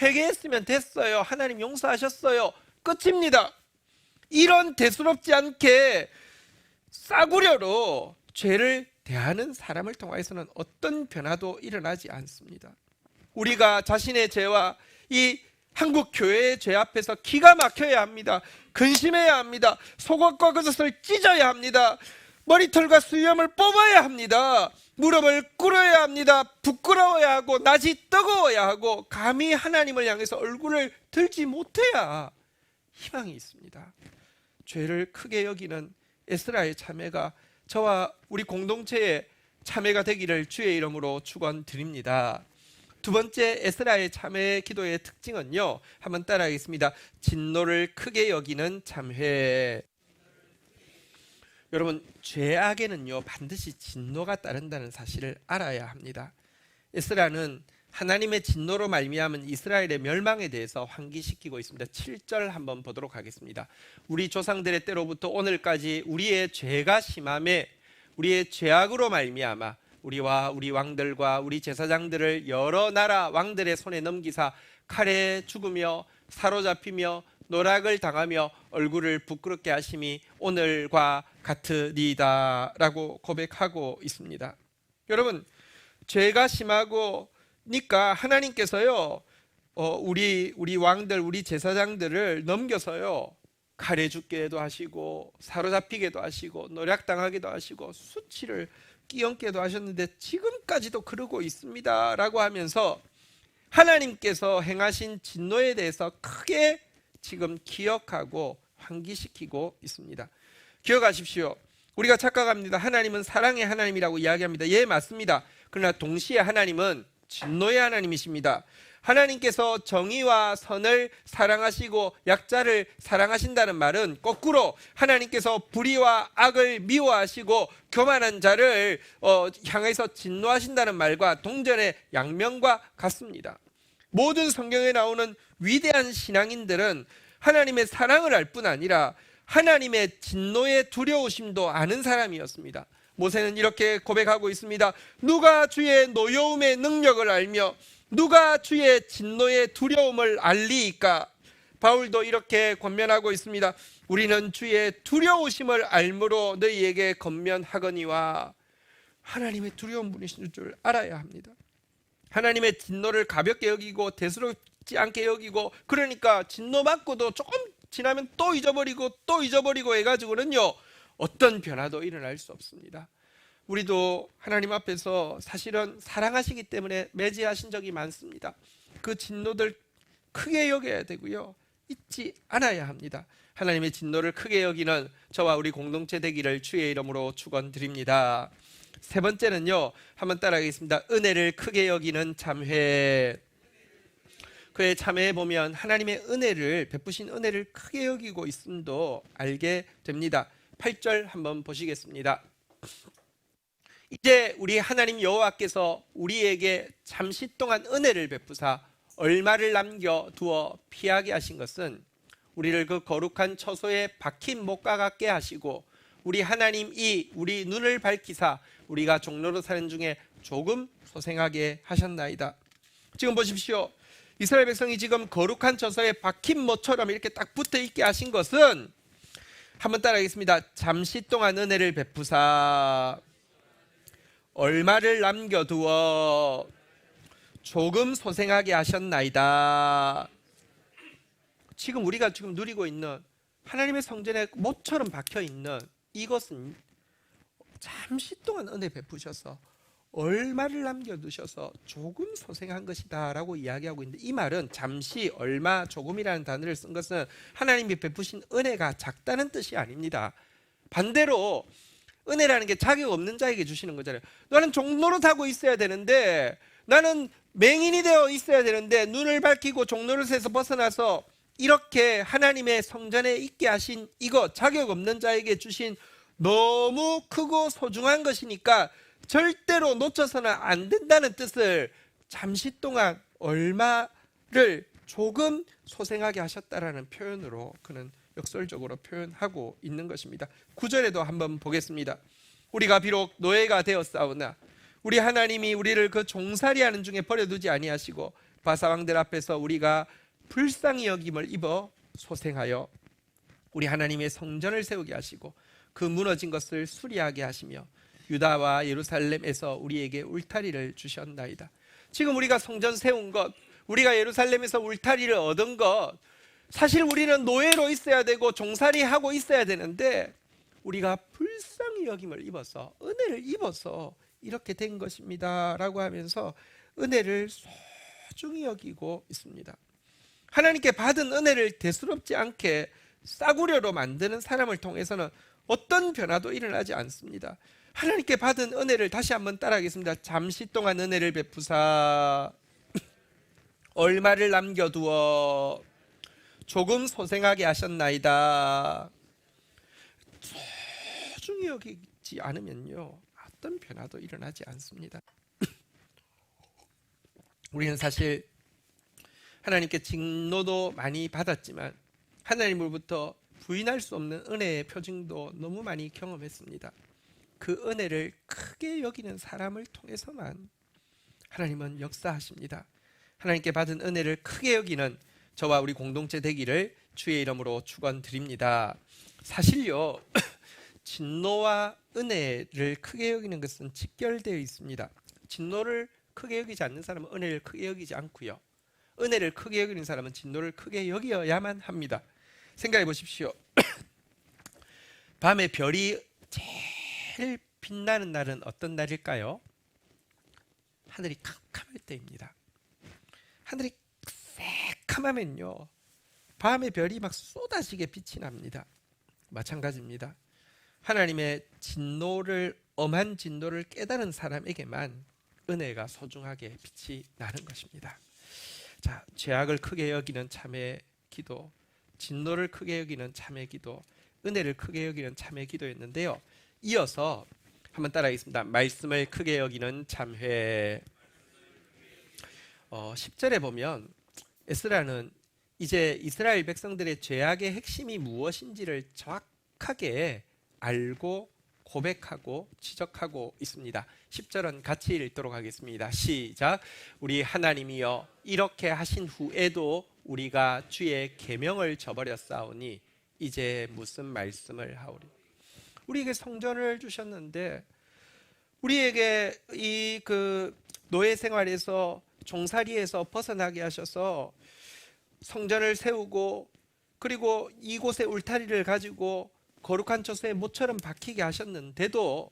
회개했으면 됐어요. 하나님 용서하셨어요. 끝입니다. 이런 대수롭지 않게 싸구려로 죄를 대하는 사람을 통해서는 어떤 변화도 일어나지 않습니다. 우리가 자신의 죄와 이 한국 교회의 죄 앞에서 기가 막혀야 합니다. 근심해야 합니다. 속옷과 겉옷을 찢어야 합니다. 머리털과 수염을 뽑아야 합니다. 무릎을 꿇어야 합니다. 부끄러워야 하고 낯이 뜨거워야 하고 감히 하나님을 향해서 얼굴을 들지 못해야 희망이 있습니다. 죄를 크게 여기는 에스라의 참회가 저와 우리 공동체의 참회가 되기를 주의 이름으로 축원드립니다. 두 번째 에스라의 참회 기도의 특징은요. 한번 따라하겠습니다. 진노를 크게 여기는 참회. 여러분 죄악에는요 반드시 진노가 따른다는 사실을 알아야 합니다. 에스라는 하나님의 진노로 말미암은 이스라엘의 멸망에 대해서 환기시키고 있습니다. 7절 한번 보도록 하겠습니다. 우리 조상들의 때로부터 오늘까지 우리의 죄가 심함에 우리의 죄악으로 말미암아 우리와 우리 왕들과 우리 제사장들을 여러 나라 왕들의 손에 넘기사 칼에 죽으며 사로잡히며 노락을 당하며 얼굴을 부끄럽게 하심이 오늘과 같으리이다 라고 고백하고 있습니다. 여러분 죄가 심하고 니까 하나님께서요 우리 왕들 우리 제사장들을 넘겨서요 칼에 죽게도 하시고 사로잡히게도 하시고 노략당하기도 하시고 수치를 끼얹게도 하셨는데 지금까지도 그러고 있습니다 라고 하면서 하나님께서 행하신 진노에 대해서 크게 지금 기억하고 환기시키고 있습니다. 기억하십시오. 우리가 착각합니다. 하나님은 사랑의 하나님이라고 이야기합니다. 예, 맞습니다. 그러나 동시에 하나님은 진노의 하나님이십니다. 하나님께서 정의와 선을 사랑하시고 약자를 사랑하신다는 말은 거꾸로 하나님께서 불의와 악을 미워하시고 교만한 자를 향해서 진노하신다는 말과 동전의 양면과 같습니다. 모든 성경에 나오는 위대한 신앙인들은 하나님의 사랑을 알 뿐 아니라 하나님의 진노의 두려우심도 아는 사람이었습니다. 모세는 이렇게 고백하고 있습니다. 누가 주의 노여움의 능력을 알며 누가 주의 진노의 두려움을 알리이까? 바울도 이렇게 권면하고 있습니다. 우리는 주의 두려우심을 알므로 너희에게 권면하거니와. 하나님의 두려운 분이신 줄 알아야 합니다. 하나님의 진노를 가볍게 여기고 대수롭지 않게 여기고 그러니까 진노 받고도 조금 지나면 또 잊어버리고 해가지고는요 어떤 변화도 일어날 수 없습니다. 우리도 하나님 앞에서 사실은 사랑하시기 때문에 매질하신 적이 많습니다. 그 진노들 크게 여겨야 되고요 잊지 않아야 합니다. 하나님의 진노를 크게 여기는 저와 우리 공동체 되기를 주의 이름으로 축원드립니다. 세 번째는요 한번 따라하겠습니다. 은혜를 크게 여기는 참회. 그의 참회에 보면 하나님의 은혜를 베푸신 은혜를 크게 여기고 있음도 알게 됩니다. 8절 한번 보시겠습니다. 이제 우리 하나님 여호와께서 우리에게 잠시 동안 은혜를 베푸사 얼마를 남겨두어 피하게 하신 것은 우리를 그 거룩한 처소에 박힌 못과 같게 하시고 우리 하나님이 우리 눈을 밝히사 우리가 종로로 사는 중에 조금 소생하게 하셨나이다. 지금 보십시오. 이스라엘 백성이 지금 거룩한 처소에 박힌 못처럼 이렇게 딱 붙어 있게 하신 것은, 한번 따라하겠습니다. 잠시 동안 은혜를 베푸사 얼마를 남겨두어 조금 소생하게 하셨나이다. 지금 우리가 지금 누리고 있는 하나님의 성전에 못처럼 박혀 있는 이것은 잠시 동안 은혜 베푸셔서 얼마를 남겨두셔서 조금 소생한 것이다 라고 이야기하고 있는데, 이 말은 잠시, 얼마, 조금이라는 단어를 쓴 것은 하나님이 베푸신 은혜가 작다는 뜻이 아닙니다. 반대로 은혜라는 게 자격 없는 자에게 주시는 거잖아요. 나는 종노릇하고 있어야 되는데, 나는 맹인이 되어 있어야 되는데, 눈을 밝히고 종노릇에서 벗어나서 이렇게 하나님의 성전에 있게 하신 이거 자격 없는 자에게 주신 너무 크고 소중한 것이니까 절대로 놓쳐서는 안 된다는 뜻을 잠시 동안 얼마를 조금 소생하게 하셨다라는 표현으로 그는 역설적으로 표현하고 있는 것입니다. 9절에도 한번 보겠습니다. 우리가 비록 노예가 되었사오나 우리 하나님이 우리를 그 종살이하는 중에 버려두지 아니하시고 바사왕들 앞에서 우리가 불쌍히 여김을 입어 소생하여 우리 하나님의 성전을 세우게 하시고 그 무너진 것을 수리하게 하시며 유다와 예루살렘에서 우리에게 울타리를 주셨나이다. 지금 우리가 성전 세운 것, 우리가 예루살렘에서 울타리를 얻은 것, 사실 우리는 노예로 있어야 되고 종살이하고 있어야 되는데 우리가 불쌍히 여김을 입어서, 은혜를 입어서 이렇게 된 것입니다 라고 하면서 은혜를 소중히 여기고 있습니다. 하나님께 받은 은혜를 대수롭지 않게 싸구려로 만드는 사람을 통해서는 어떤 변화도 일어나지 않습니다. 하나님께 받은 은혜를 다시 한번 따라하겠습니다. 잠시 동안 은혜를 베푸사 얼마를 남겨두어 조금 소생하게 하셨나이다. 소중히 여기지 않으면요, 어떤 변화도 일어나지 않습니다. 우리는 사실 하나님께 진노도 많이 받았지만 하나님으로부터 부인할 수 없는 은혜의 표징도 너무 많이 경험했습니다. 그 은혜를 크게 여기는 사람을 통해서만 하나님은 역사하십니다. 하나님께 받은 은혜를 크게 여기는 저와 우리 공동체 되기를 주의 이름으로 축원드립니다. 사실요, 진노와 은혜를 크게 여기는 것은 직결되어 있습니다. 진노를 크게 여기지 않는 사람은 은혜를 크게 여기지 않고요, 은혜를 크게 여기는 사람은 진노를 크게 여겨야만 합니다. 생각해 보십시오. 밤에 별이 제일 빛나는 날은 어떤 날일까요? 하늘이 캄캄할 때입니다. 하늘이 새카마면요, 밤에 별이 막 쏟아지게 빛이 납니다. 마찬가지입니다. 하나님의 진노를, 엄한 진노를 깨달은 사람에게만 은혜가 소중하게 빛이 나는 것입니다. 자, 죄악을 크게 여기는 참의 기도, 진노를 크게 여기는 참의 기도, 은혜를 크게 여기는 참의 기도였는데요. 이어서 한번 따라하겠습니다. 말씀을 크게 여기는 참회. 10절에 보면 에스라는 이제 이스라엘 백성들의 죄악의 핵심이 무엇인지를 정확하게 알고 고백하고 지적하고 있습니다. 10절은 같이 읽도록 하겠습니다. 시작. 우리 하나님이여, 이렇게 하신 후에도 우리가 주의 계명을 저버렸사오니 이제 무슨 말씀을 하오리. 우리에게 성전을 주셨는데, 우리에게 이 노예 생활에서, 종살이에서 벗어나게 하셔서 성전을 세우고, 그리고 이곳에 울타리를 가지고 거룩한 처소에 모처럼 박히게 하셨는데도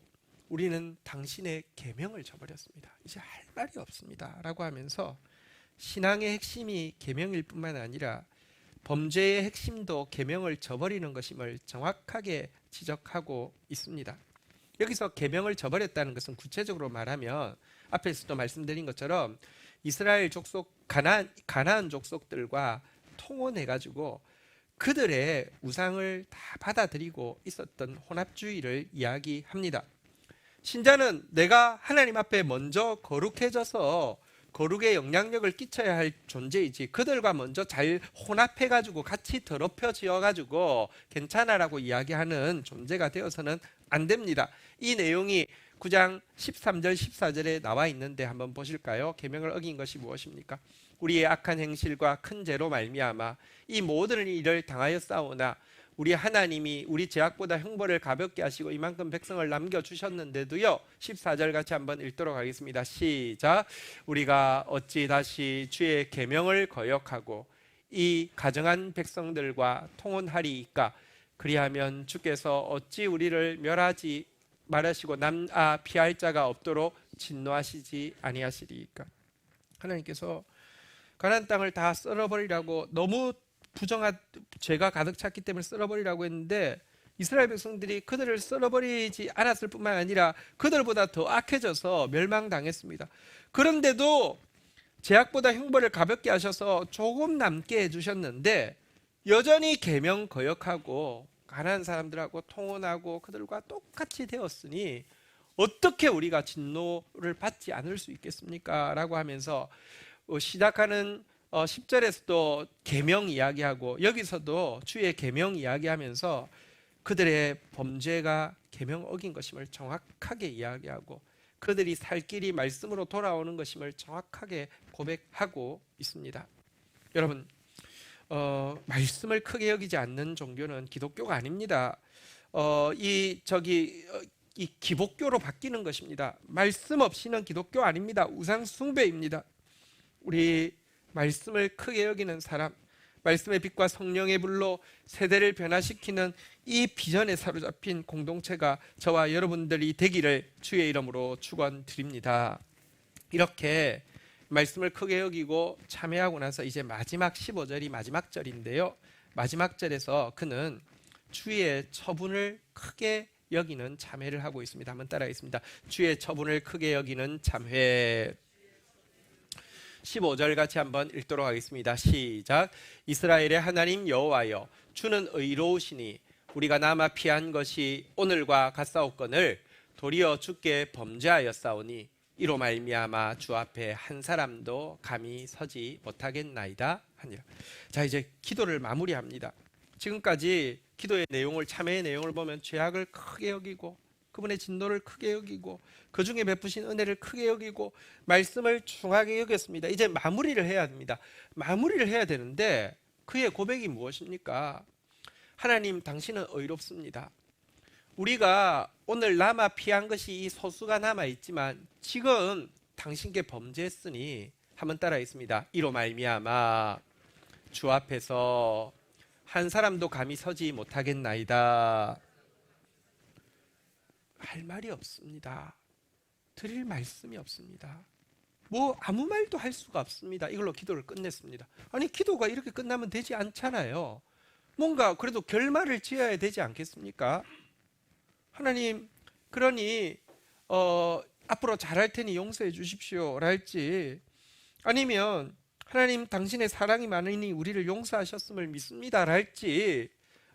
우리는 당신의 계명을 저버렸습니다. 이제 할 말이 없습니다 라고 하면서 신앙의 핵심이 계명일 뿐만 아니라 범죄의 핵심도 계명을 저버리는 것임을 정확하게 지적하고 있습니다. 여기서 계명을 저버렸다는 것은 구체적으로 말하면 앞에서도 말씀드린 것처럼 이스라엘 족속 가나안 족속들과 통혼해가지고 그들의 우상을 다 받아들이고 있었던 혼합주의를 이야기합니다. 신자는 내가 하나님 앞에 먼저 거룩해져서 거룩의 영향력을 끼쳐야 할 존재이지 그들과 먼저 잘 혼합해가지고 같이 더럽혀지어가지고 괜찮아라고 이야기하는 존재가 되어서는 안 됩니다. 이 내용이 9장 13절 14절에 나와 있는데 한번 보실까요? 계명을 어긴 것이 무엇입니까? 우리의 악한 행실과 큰 죄로 말미암아 이 모든 일을 당하였사오나 우리 하나님이 우리 죄악보다 형벌을 가볍게 하시고 이만큼 백성을 남겨주셨는데도요. 14절 같이 한번 읽도록 하겠습니다. 시작. 우리가 어찌 다시 주의 계명을 거역하고 이 가정한 백성들과 통혼하리이까? 그리하면 주께서 어찌 우리를 멸하지 말하시고 피할 자가 없도록 진노하시지 아니하시리이까? 하나님께서 가나안 땅을 다 썰어버리라고 너무 부정한 죄가 가득 찼기 때문에 썰어버리라고 했는데 이스라엘 백성들이 그들을 썰어버리지 않았을 뿐만 아니라 그들보다 더 악해져서 멸망당했습니다. 그런데도 죄악보다 형벌을 가볍게 하셔서 조금 남게 해주셨는데 여전히 계명 거역하고 가난한 사람들하고 통혼하고 그들과 똑같이 되었으니 어떻게 우리가 진노를 받지 않을 수 있겠습니까? 라고 하면서 시작하는 10절에서도 계명 이야기하고 여기서도 주의 계명 이야기하면서 그들의 범죄가 계명 어긴 것임을 정확하게 이야기하고 그들이 살 길이 말씀으로 돌아오는 것임을 정확하게 고백하고 있습니다. 여러분, 말씀을 크게 여기지 않는 종교는 기독교가 아닙니다. 이 기복교로 바뀌는 것입니다. 말씀 없이는 기독교 아닙니다. 우상 숭배입니다. 우리 말씀을 크게 여기는 사람, 말씀의 빛과 성령의 불로 세대를 변화시키는 이 비전에 사로잡힌 공동체가 저와 여러분들이 되기를 주의 이름으로 축원드립니다. 이렇게 말씀을 크게 여기고 참회하고 나서 이제 마지막 15절이 마지막 절인데요. 마지막 절에서 그는 주의 처분을 크게 여기는 참회를 하고 있습니다. 한번 따라하겠습니다. 주의 처분을 크게 여기는 참회. 15절 같이 한번 읽도록 하겠습니다. 시작. 이스라엘의 하나님 여호와여, 주는 의로우시니 우리가 남아 피한 것이 오늘과 같사옵거늘 도리어 주께 범죄하였사오니 이로 말미암아 주 앞에 한 사람도 감히 서지 못하겠나이다 하니라. 자, 이제 기도를 마무리합니다. 지금까지 기도의 내용을, 참회의 내용을 보면 죄악을 크게 여기고 그분의 진노를 크게 여기고 그 중에 베푸신 은혜를 크게 여기고 말씀을 중하게 여겼습니다. 이제 마무리를 해야 됩니다. 마무리를 해야 되는데 그의 고백이 무엇입니까? 하나님, 당신은 의롭습니다. 우리가 오늘 남아 피한 것이 이 소수가 남아있지만 지금 당신께 범죄했으니 한번 따라하겠습니다. 이로 말미암아 주 앞에서 한 사람도 감히 서지 못하겠나이다. 할 말이 없습니다. 드릴 말씀이 없습니다. 아무 말도 할 수가 없습니다. 이걸로 기도를 끝냈습니다. 아니, 기도가 이렇게 끝나면 되지 않잖아요. 뭔가 그래도 결말을 지어야 되지 않겠습니까? 하나님, 그러니 앞으로 잘할 테니 용서해 주십시오 랄지, 아니면 하나님 당신의 사랑이 많으니 우리를 용서하셨음을 믿습니다 랄지,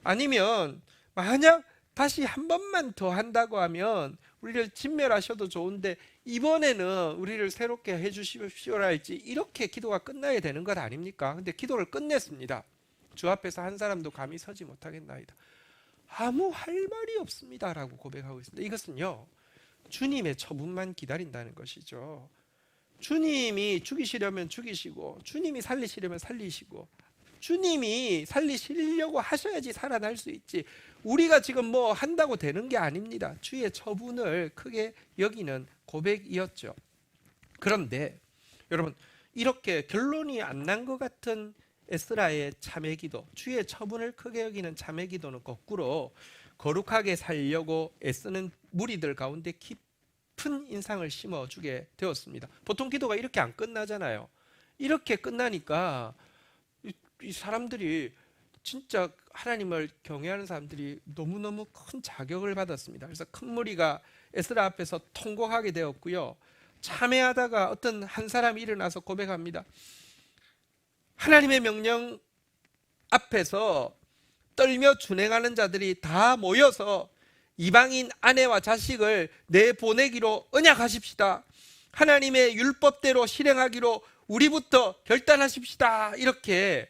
아니면 만약 다시 한 번만 더 한다고 하면 우리를 진멸하셔도 좋은데 이번에는 우리를 새롭게 해주십시오라 할지, 이렇게 기도가 끝나야 되는 것 아닙니까? 근데 기도를 끝냈습니다. 주 앞에서 한 사람도 감히 서지 못하겠나이다. 아무 할 말이 없습니다 라고 고백하고 있습니다. 이것은요, 주님의 처분만 기다린다는 것이죠. 주님이 죽이시려면 죽이시고 주님이 살리시려면 살리시고 주님이 살리시려고 하셔야지 살아날 수 있지, 우리가 지금 뭐 한다고 되는 게 아닙니다. 주의 처분을 크게 여기는 고백이었죠. 그런데 여러분, 이렇게 결론이 안 난 것 같은 에스라의 참회기도, 주의 처분을 크게 여기는 참회기도는 거꾸로 거룩하게 살려고 애쓰는 무리들 가운데 깊은 인상을 심어주게 되었습니다. 보통 기도가 이렇게 안 끝나잖아요. 이렇게 끝나니까 이 사람들이, 진짜 하나님을 경외하는 사람들이 너무너무 큰 자격을 받았습니다. 그래서 큰 무리가 에스라 앞에서 통곡하게 되었고요. 참회하다가 어떤 한 사람이 일어나서 고백합니다. 하나님의 명령 앞에서 떨며 준행하는 자들이 다 모여서 이방인 아내와 자식을 내보내기로 언약하십시다. 하나님의 율법대로 실행하기로 우리부터 결단하십시다. 이렇게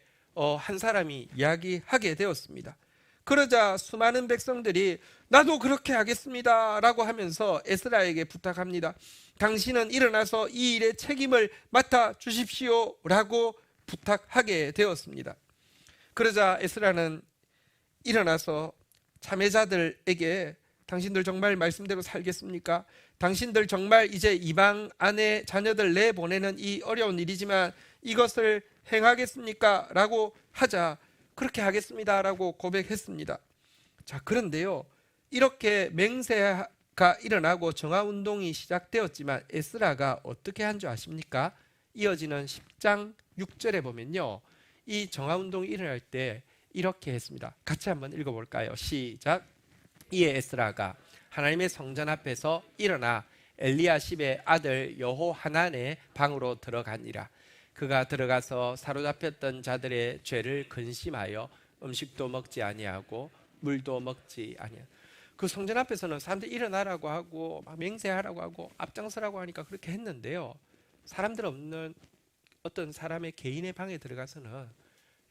한 사람이 이야기하게 되었습니다. 그러자 수많은 백성들이 나도 그렇게 하겠습니다 라고 하면서 에스라에게 부탁합니다. 당신은 일어나서 이 일의 책임을 맡아 주십시오 라고 부탁하게 되었습니다. 그러자 에스라는 일어나서 참회자들에게 당신들 정말 말씀대로 살겠습니까? 당신들 정말 이제 이방 아내 자녀들 내보내는 이 어려운 일이지만 이것을 행하겠습니까? 라고 하자 그렇게 하겠습니다 라고 고백했습니다. 자, 그런데요, 이렇게 맹세가 일어나고 정화운동이 시작되었지만 에스라가 어떻게 한 줄 아십니까? 이어지는 10장 6절에 보면요, 이 정화운동이 일어날 때 이렇게 했습니다. 같이 한번 읽어볼까요? 시작. 이에 에스라가 하나님의 성전 앞에서 일어나 엘리야십의 아들 여호하난의 방으로 들어가니라. 그가 들어가서 사로잡혔던 자들의 죄를 근심하여 음식도 먹지 아니하고 물도 먹지 아니하고. 그 성전 앞에서는 사람들이 일어나라고 하고 막 맹세하라고 하고 앞장서라고 하니까 그렇게 했는데요, 사람들 없는 어떤 사람의 개인의 방에 들어가서는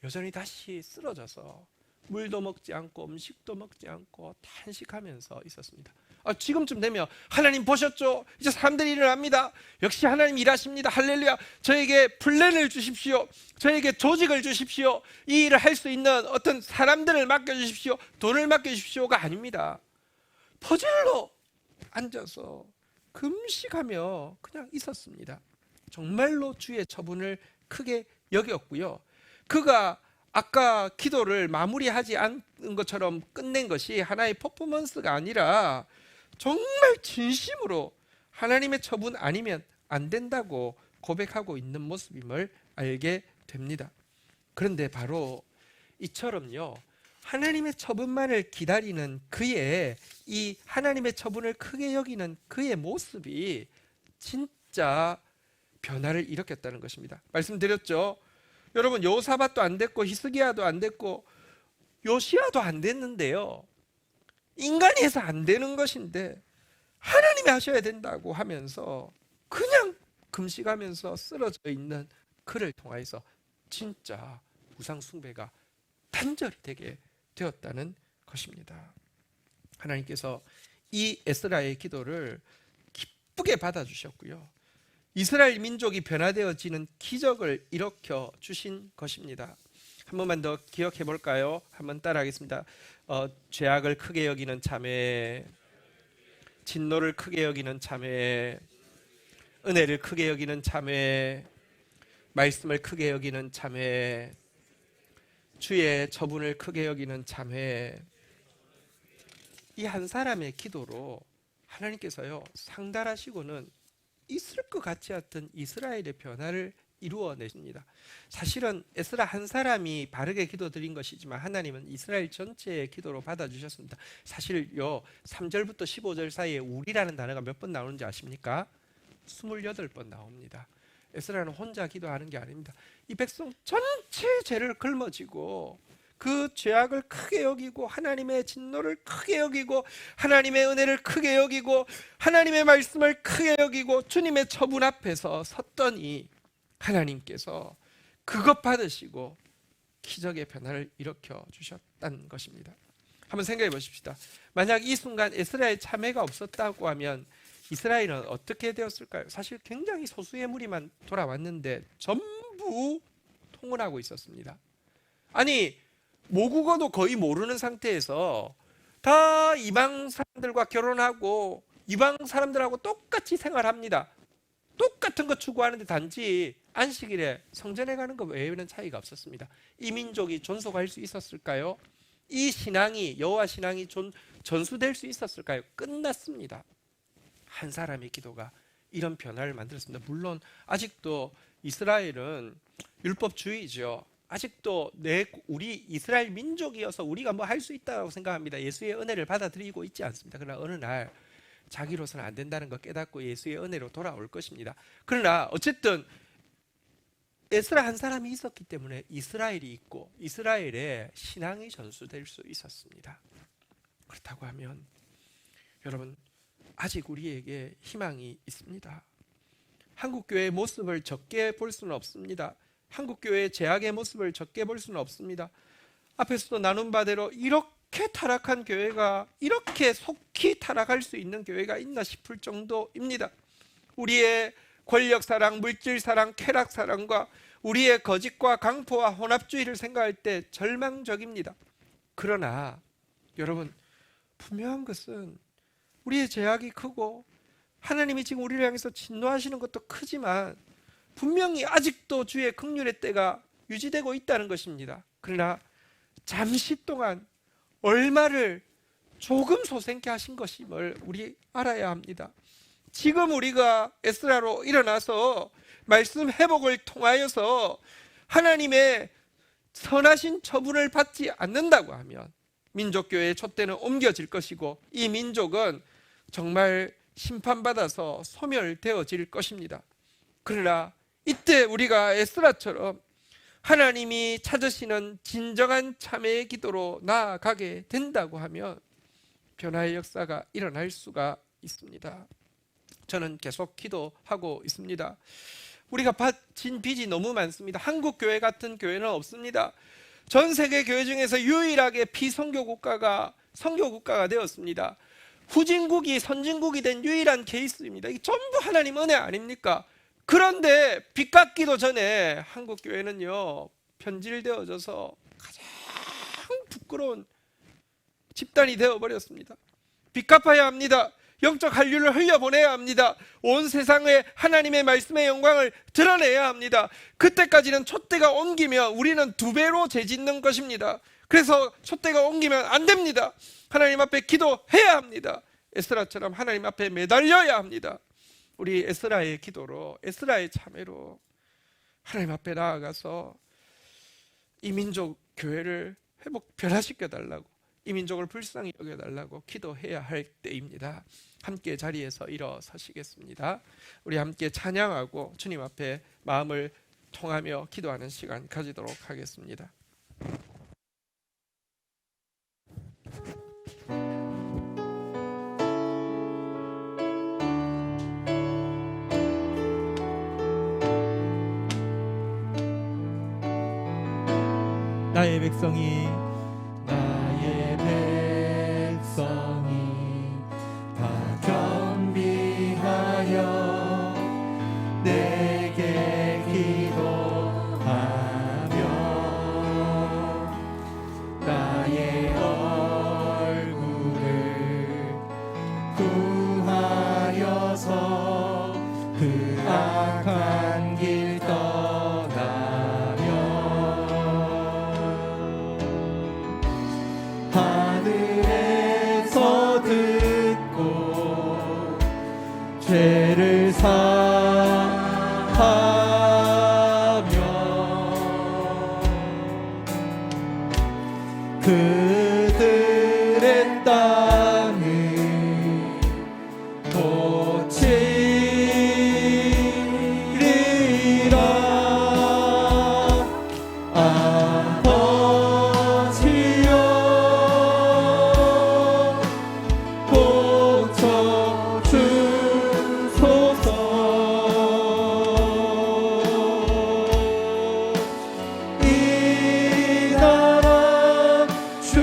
여전히 다시 쓰러져서 물도 먹지 않고 음식도 먹지 않고 탄식하면서 있었습니다. 지금쯤 되면 하나님 보셨죠? 이제 사람들이 일어납니다. 역시 하나님 일하십니다. 할렐루야. 저에게 플랜을 주십시오. 저에게 조직을 주십시오. 이 일을 할 수 있는 어떤 사람들을 맡겨주십시오. 돈을 맡겨주십시오가 아닙니다. 퍼즐로 앉아서 금식하며 그냥 있었습니다. 정말로 주의 처분을 크게 여겼고요, 그가 아까 기도를 마무리하지 않은 것처럼 끝낸 것이 하나의 퍼포먼스가 아니라 정말 진심으로 하나님의 처분 아니면 안 된다고 고백하고 있는 모습임을 알게 됩니다. 그런데 바로 이처럼요, 하나님의 처분만을 기다리는 그의 이 하나님의 처분을 크게 여기는 그의 모습이 진짜 변화를 일으켰다는 것입니다. 말씀드렸죠. 여러분, 여호사밧도 안 됐고 히스기야도 안 됐고 요시야도 안 됐는데요, 인간이 해서 안 되는 것인데 하나님이 하셔야 된다고 하면서 그냥 금식하면서 쓰러져 있는 그를 통하여서 진짜 우상 숭배가 단절이 되게 되었다는 것입니다. 하나님께서 이 에스라의 기도를 기쁘게 받아주셨고요, 이스라엘 민족이 변화되어지는 기적을 일으켜 주신 것입니다. 한 번만 더 기억해 볼까요? 한번 따라하겠습니다. 죄악을 크게 여기는 참회, 진노를 크게 여기는 참회, 은혜를 크게 여기는 참회, 말씀을 크게 여기는 참회, 주의 처분을 크게 여기는 참회. 이 한 사람의 기도로 하나님께서요, 상달하시고는 있을 것 같지 않던 이스라엘의 변화를 이루어내십니다. 사실은 에스라 한 사람이 바르게 기도드린 것이지만 하나님은 이스라엘 전체의 기도로 받아주셨습니다. 사실요, 3절부터 15절 사이에 우리라는 단어가 몇 번 나오는지 아십니까? 28번 나옵니다. 에스라는 혼자 기도하는 게 아닙니다. 이 백성 전체의 죄를 걸머지고 그 죄악을 크게 여기고 하나님의 진노를 크게 여기고 하나님의 은혜를 크게 여기고 하나님의 말씀을 크게 여기고 주님의 처분 앞에서 섰더니 하나님께서 그것 받으시고 기적의 변화를 일으켜 주셨다는 것입니다. 한번 생각해 보십시다. 만약 이 순간 에스라의 참회가 없었다고 하면 이스라엘은 어떻게 되었을까요? 사실 굉장히 소수의 무리만 돌아왔는데 전부 통혼하고 있었습니다. 아니, 모국어도 거의 모르는 상태에서 다 이방 사람들과 결혼하고 이방 사람들하고 똑같이 생활합니다. 똑같은 거 추구하는데 단지 안식일에 성전에 가는 것 외에는 차이가 없었습니다. 이 민족이 존속할 수 있었을까요? 이 신앙이, 여호와 신앙이 전수될 수 있었을까요? 끝났습니다. 한 사람의 기도가 이런 변화를 만들었습니다. 물론 아직도 이스라엘은 율법주의죠. 아직도 우리 이스라엘 민족이어서 우리가 뭐 할 수 있다고 생각합니다. 예수의 은혜를 받아들이고 있지 않습니다. 그러나 어느 날 자기로서는 안 된다는 거 깨닫고 예수의 은혜로 돌아올 것입니다. 그러나 어쨌든 에스라 한 사람이 있었기 때문에 이스라엘이 있고 이스라엘의 신앙이 전수될 수 있었습니다. 그렇다고 하면 여러분, 아직 우리에게 희망이 있습니다. 한국교회의 모습을 적게 볼 수는 없습니다. 한국교회의 제약의 모습을 적게 볼 수는 없습니다. 앞에서도 나눈 바대로 이렇게 타락한 교회가, 이렇게 속히 타락할 수 있는 교회가 있나 싶을 정도입니다. 우리의 권력사랑, 물질사랑, 쾌락사랑과 우리의 거짓과 강포와 혼합주의를 생각할 때 절망적입니다. 그러나 여러분, 분명한 것은 우리의 제약이 크고 하나님이 지금 우리를 향해서 진노하시는 것도 크지만 분명히 아직도 주의 긍휼의 때가 유지되고 있다는 것입니다. 그러나 잠시 동안 얼마를 조금 소생케 하신 것임을 우리 알아야 합니다. 지금 우리가 에스라로 일어나서 말씀 회복을 통하여서 하나님의 선하신 처분을 받지 않는다고 하면 민족교회의 촛대는 옮겨질 것이고 이 민족은 정말 심판받아서 소멸되어질 것입니다. 그러나 이때 우리가 에스라처럼 하나님이 찾으시는 진정한 참회의 기도로 나아가게 된다고 하면 변화의 역사가 일어날 수가 있습니다. 저는 계속 기도하고 있습니다. 우리가 받은 빚이 너무 많습니다. 한국 교회 같은 교회는 없습니다. 전 세계 교회 중에서 유일하게 비선교 국가가 선교 국가가 되었습니다. 후진국이 선진국이 된 유일한 케이스입니다. 이게 전부 하나님 은혜 아닙니까? 그런데 빚 갚기도 전에 한국 교회는요 편질되어져서 가장 부끄러운 집단이 되어버렸습니다. 빚 갚아야 합니다. 영적 한류를 흘려보내야 합니다. 온 세상에 하나님의 말씀의 영광을 드러내야 합니다. 그때까지는 촛대가 옮기면 우리는 2배로 재짓는 것입니다. 그래서 촛대가 옮기면 안 됩니다. 하나님 앞에 기도해야 합니다. 에스라처럼 하나님 앞에 매달려야 합니다. 우리 에스라의 기도로, 에스라의 참회로 하나님 앞에 나아가서 이 민족 교회를 변화시켜 달라고, 이 민족을 불쌍히 여겨달라고 기도해야 할 때입니다. 함께 자리에서 일어서시겠습니다. 우리 함께 찬양하고 주님 앞에 마음을 통하며 기도하는 시간 가지도록 하겠습니다. 나의 백성이 다 겸비하여 내게 기도하며 나의 얼굴을 구하여서 그 악한 길 떠나며 하늘에서 듣고 죄를 사하며 그들의 땅을 고치리라. 아버지여 고쳐주소서. 이 나라 주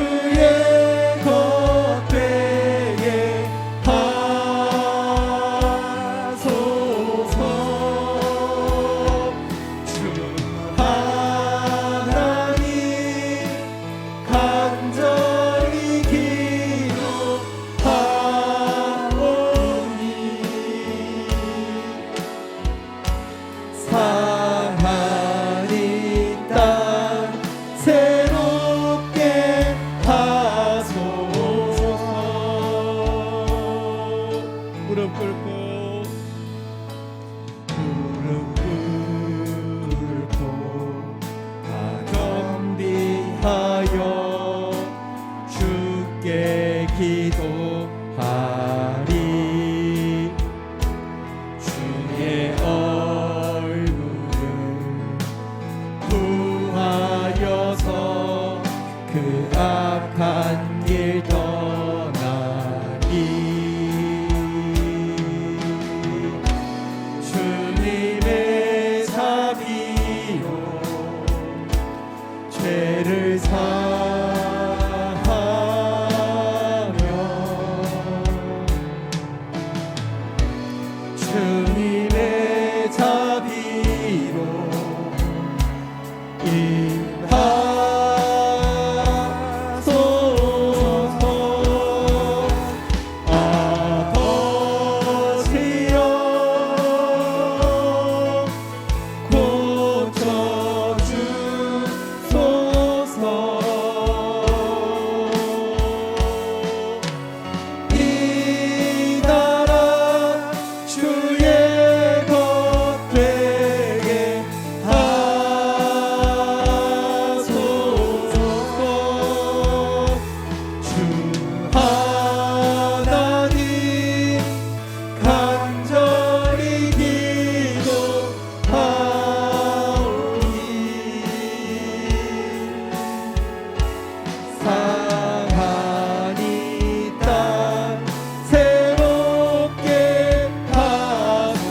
임하소서. 아버지여 고쳐주소서. 이 나라 주의 것 되게 하소서. 주 하나님 간절히 기도하오니 상한 이 땅 새롭게 하소서.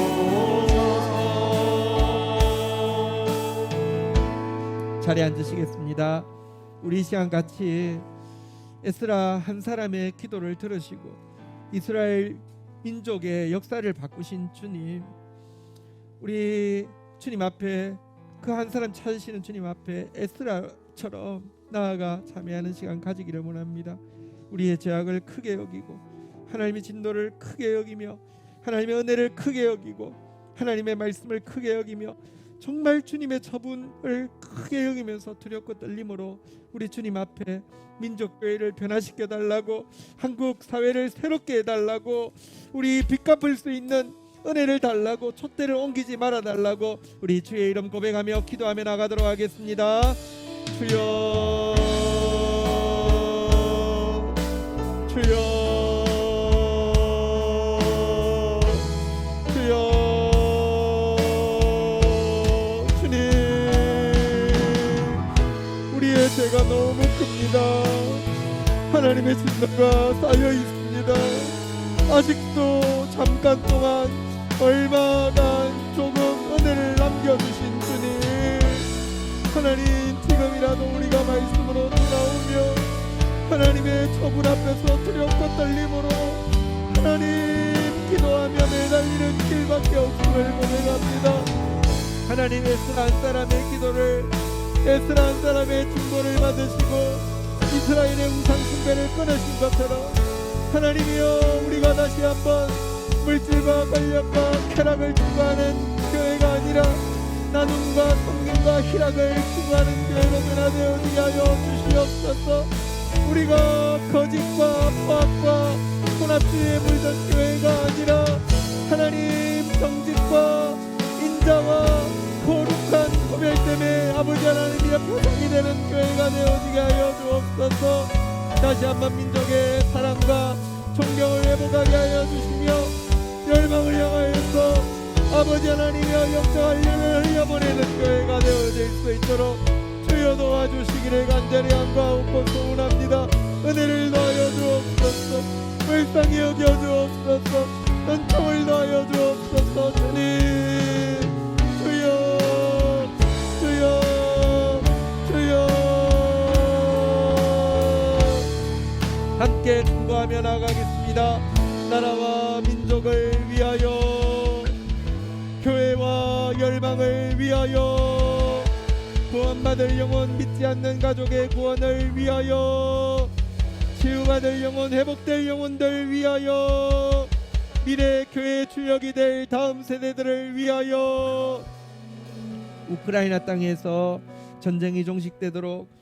자리에 앉으시겠습니다. 우리 이 시간 같이 에스라 한 사람의 기도를 들으시고 이스라엘 민족의 역사를 바꾸신 주님, 우리 주님 앞에 그 한 사람 찾으시는 주님 앞에 에스라처럼 나아가 참여하는 시간 가지기를 원합니다. 우리의 죄악을 크게 여기고 하나님의 진노를 크게 여기며 하나님의 은혜를 크게 여기고 하나님의 말씀을 크게 여기며 정말 주님의 처분을 크게 여기면서 두렵고 떨림으로 우리 주님 앞에 민족교회를 변화시켜 달라고, 한국 사회를 새롭게 해달라고, 우리 빚 갚을 수 있는 은혜를 달라고, 촛대를 옮기지 말아 달라고 우리 주의 이름 고백하며 기도하며 나가도록 하겠습니다. 주여, 주여, 주여, 주님, 우리의 죄가 너무 큽니다. 하나님의 진노가 쌓여 있습니다. 아직도 잠깐 동안 얼마간 조금 은혜를 남겨주신 주님, 하나님 지금이라도 우리가 말씀으로 돌아오며 하나님의 처분 앞에서 두렵고 떨림으로 하나님 기도하며 매달리는 길밖에 없음을 고백합니다. 하나님, 에스라 한 사람의 기도를, 에스라 한 사람의 중보를 받으시고 이스라엘의 우상 숭배를 끊으신 것처럼 하나님이여, 우리가 다시 한번 물질과 권력과 쾌락을 추구하는 교회가 아니라 나눔과 섬김과 희락을 추구하는 교회로 변화되어지게 하여 주시옵소서. 우리가 거짓과 포악과 혼합주의에 물든 교회가 아니라 하나님 정직과 인자와 거룩한 소멸 때문에 아버지 하나님의 표상이 되는 교회가 되어지게 하여 주옵소서. 다시 한번 민족의 사랑과 존경을 회복하게 하여 주시며 열망을 향하여서 아버지 하나님의 영적한 열매를 흘려보내는 교회가 되어질 수 있도록 주여 도와주시기를 간절히 간구하고 소원합니다. 은혜를 더하여 주옵소서. 불쌍히 여겨 주옵소서. 은총을 더하여 주옵소서. 주님, 주여, 주여, 주여. 함께 중보하며 나가겠습니다. 나라와 민족을 위하여, 교회와 열방을 위하여, 구원받을 영혼, 믿지 않는 가족의 구원을 위하여, 치유받을 영혼, 회복될 영혼들 위하여, 미래 교회 주역이 될 다음 세대들을 위하여, 우크라이나 땅에서 전쟁이 종식되도록,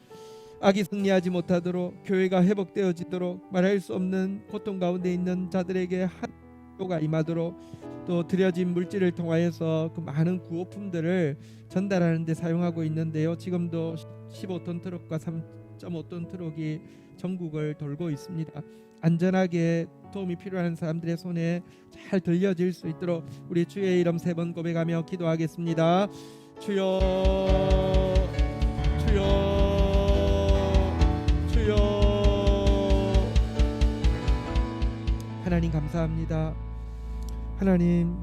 악이 승리하지 못하도록, 교회가 회복되어지도록, 말할 수 없는 고통 가운데 있는 자들에게 한도가 임하도록, 또 들여진 물질을 통하여서 그 많은 구호품들을 전달하는 데 사용하고 있는데요. 지금도 15톤 트럭과 3.5톤 트럭이 전국을 돌고 있습니다. 안전하게 도움이 필요한 사람들의 손에 잘 들려질 수 있도록 우리 주의 이름 3번 고백하며 기도하겠습니다. 주여, 주여, 주여. 하나님 감사합니다. 하나님,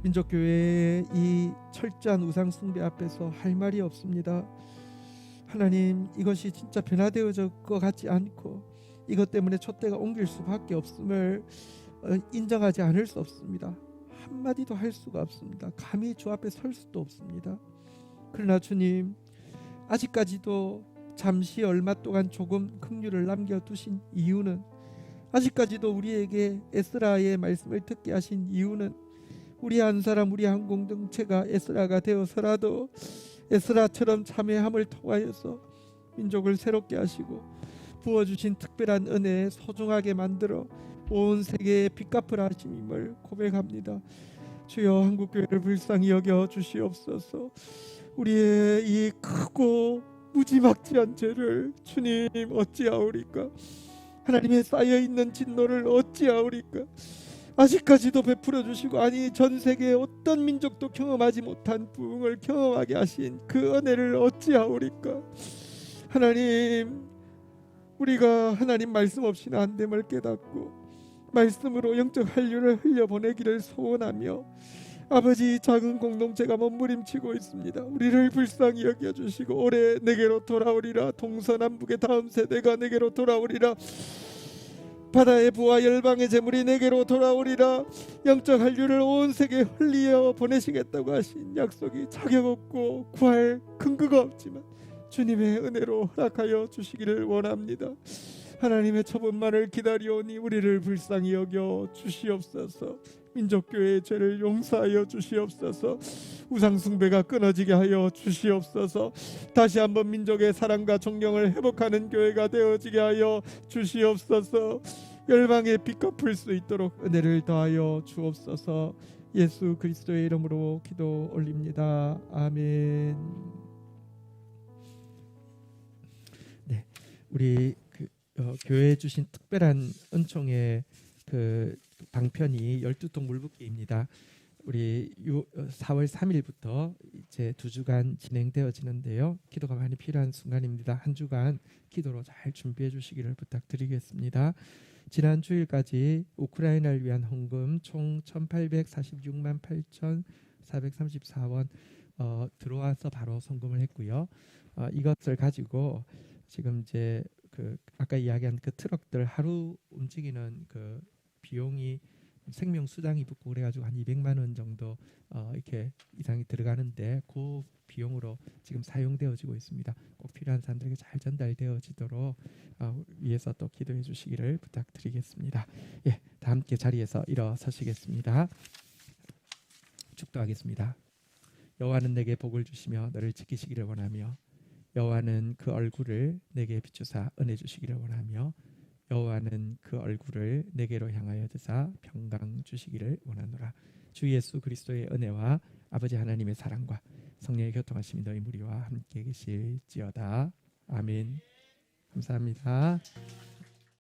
민족교회의 이 철저한 우상 숭배 앞에서 할 말이 없습니다. 하나님, 이것이 진짜 변화되어질 것 같지 않고 이것 때문에 촛대가 옮길 수밖에 없음을 인정하지 않을 수 없습니다. 한마디도 할 수가 없습니다. 감히 주 앞에 설 수도 없습니다. 그러나 주님, 아직까지도 잠시 얼마 동안 조금 긍휼을 남겨두신 이유는, 아직까지도 우리에게 에스라의 말씀을 듣게 하신 이유는, 우리 한 사람 우리 한 공동체가 에스라가 되어서라도 에스라처럼 참회함을 통하여서 민족을 새롭게 하시고 부어주신 특별한 은혜에 소중하게 만들어 온 세계에 빚갚으라 하심임을 고백합니다. 주여, 한국교회를 불쌍히 여겨 주시옵소서. 우리의 이 크고 무지막지한 죄를 주님 어찌하오리까? 하나님의 쌓여있는 진노를 어찌하오리까? 아직까지도 베풀어 주시고, 아니 전 세계의 어떤 민족도 경험하지 못한 부흥을 경험하게 하신 그 은혜를 어찌하오리까? 하나님, 우리가 하나님 말씀 없이는 안 됨을 깨닫고 말씀으로 영적 한류를 흘려보내기를 소원하며, 아버지, 작은 공동체가 몸부림치고 있습니다. 우리를 불쌍히 여겨주시고 올해 내게로 돌아오리라. 동서남북의 다음 세대가 내게로 돌아오리라. 바다의 부와 열방의 재물이 내게로 돌아오리라. 영적 한류를 온 세계에 흘리어 보내시겠다고 하신 약속이 자격 없고 구할 근거가 없지만 주님의 은혜로 허락하여 주시기를 원합니다. 하나님의 처분만을 기다리오니 우리를 불쌍히 여겨 주시옵소서. 민족교회의 죄를 용서하여 주시옵소서. 우상숭배가 끊어지게 하여 주시옵소서. 다시 한번 민족의 사랑과 존경을 회복하는 교회가 되어지게 하여 주시옵소서. 열방에 빚갚을 수 있도록 은혜를 더하여 주옵소서. 예수 그리스도의 이름으로 기도 올립니다. 아멘. 네, 우리 교회에 주신 특별한 은총의 그 방편이 12통 물붓기입니다. 우리 4월 3일부터 이제 2주간 진행되어지는데요. 기도가 많이 필요한 순간입니다. 한 주간 기도로 잘 준비해 주시기를 부탁드리겠습니다. 지난 주일까지 우크라이나를 위한 헌금 총 1,846만 8,434원 들어와서 바로 송금을 했고요. 이것을 가지고 지금 이제 그 아까 이야기한 그 트럭들 하루 움직이는 그 비용이 생명수당이 붙고 그래가지고 한 200만 원 정도 이렇게 이상이 들어가는데, 그 비용으로 지금 사용되어지고 있습니다. 꼭 필요한 사람들에게 잘 전달되어지도록 위해서 또 기도해 주시기를 부탁드리겠습니다. 예, 다 함께 자리에서 일어서시겠습니다. 축도하겠습니다. 여호와는 내게 복을 주시며 너를 지키시기를 원하며, 여호와는 그 얼굴을 내게 비추사 은혜 주시기를 원하며, 여호와는 그 얼굴을 내게로 향하여 드사 평강 주시기를 원하노라. 주 예수 그리스도의 은혜와 아버지 하나님의 사랑과 성령의 교통하심이 너희 무리와 함께 계실지어다. 아멘. 감사합니다.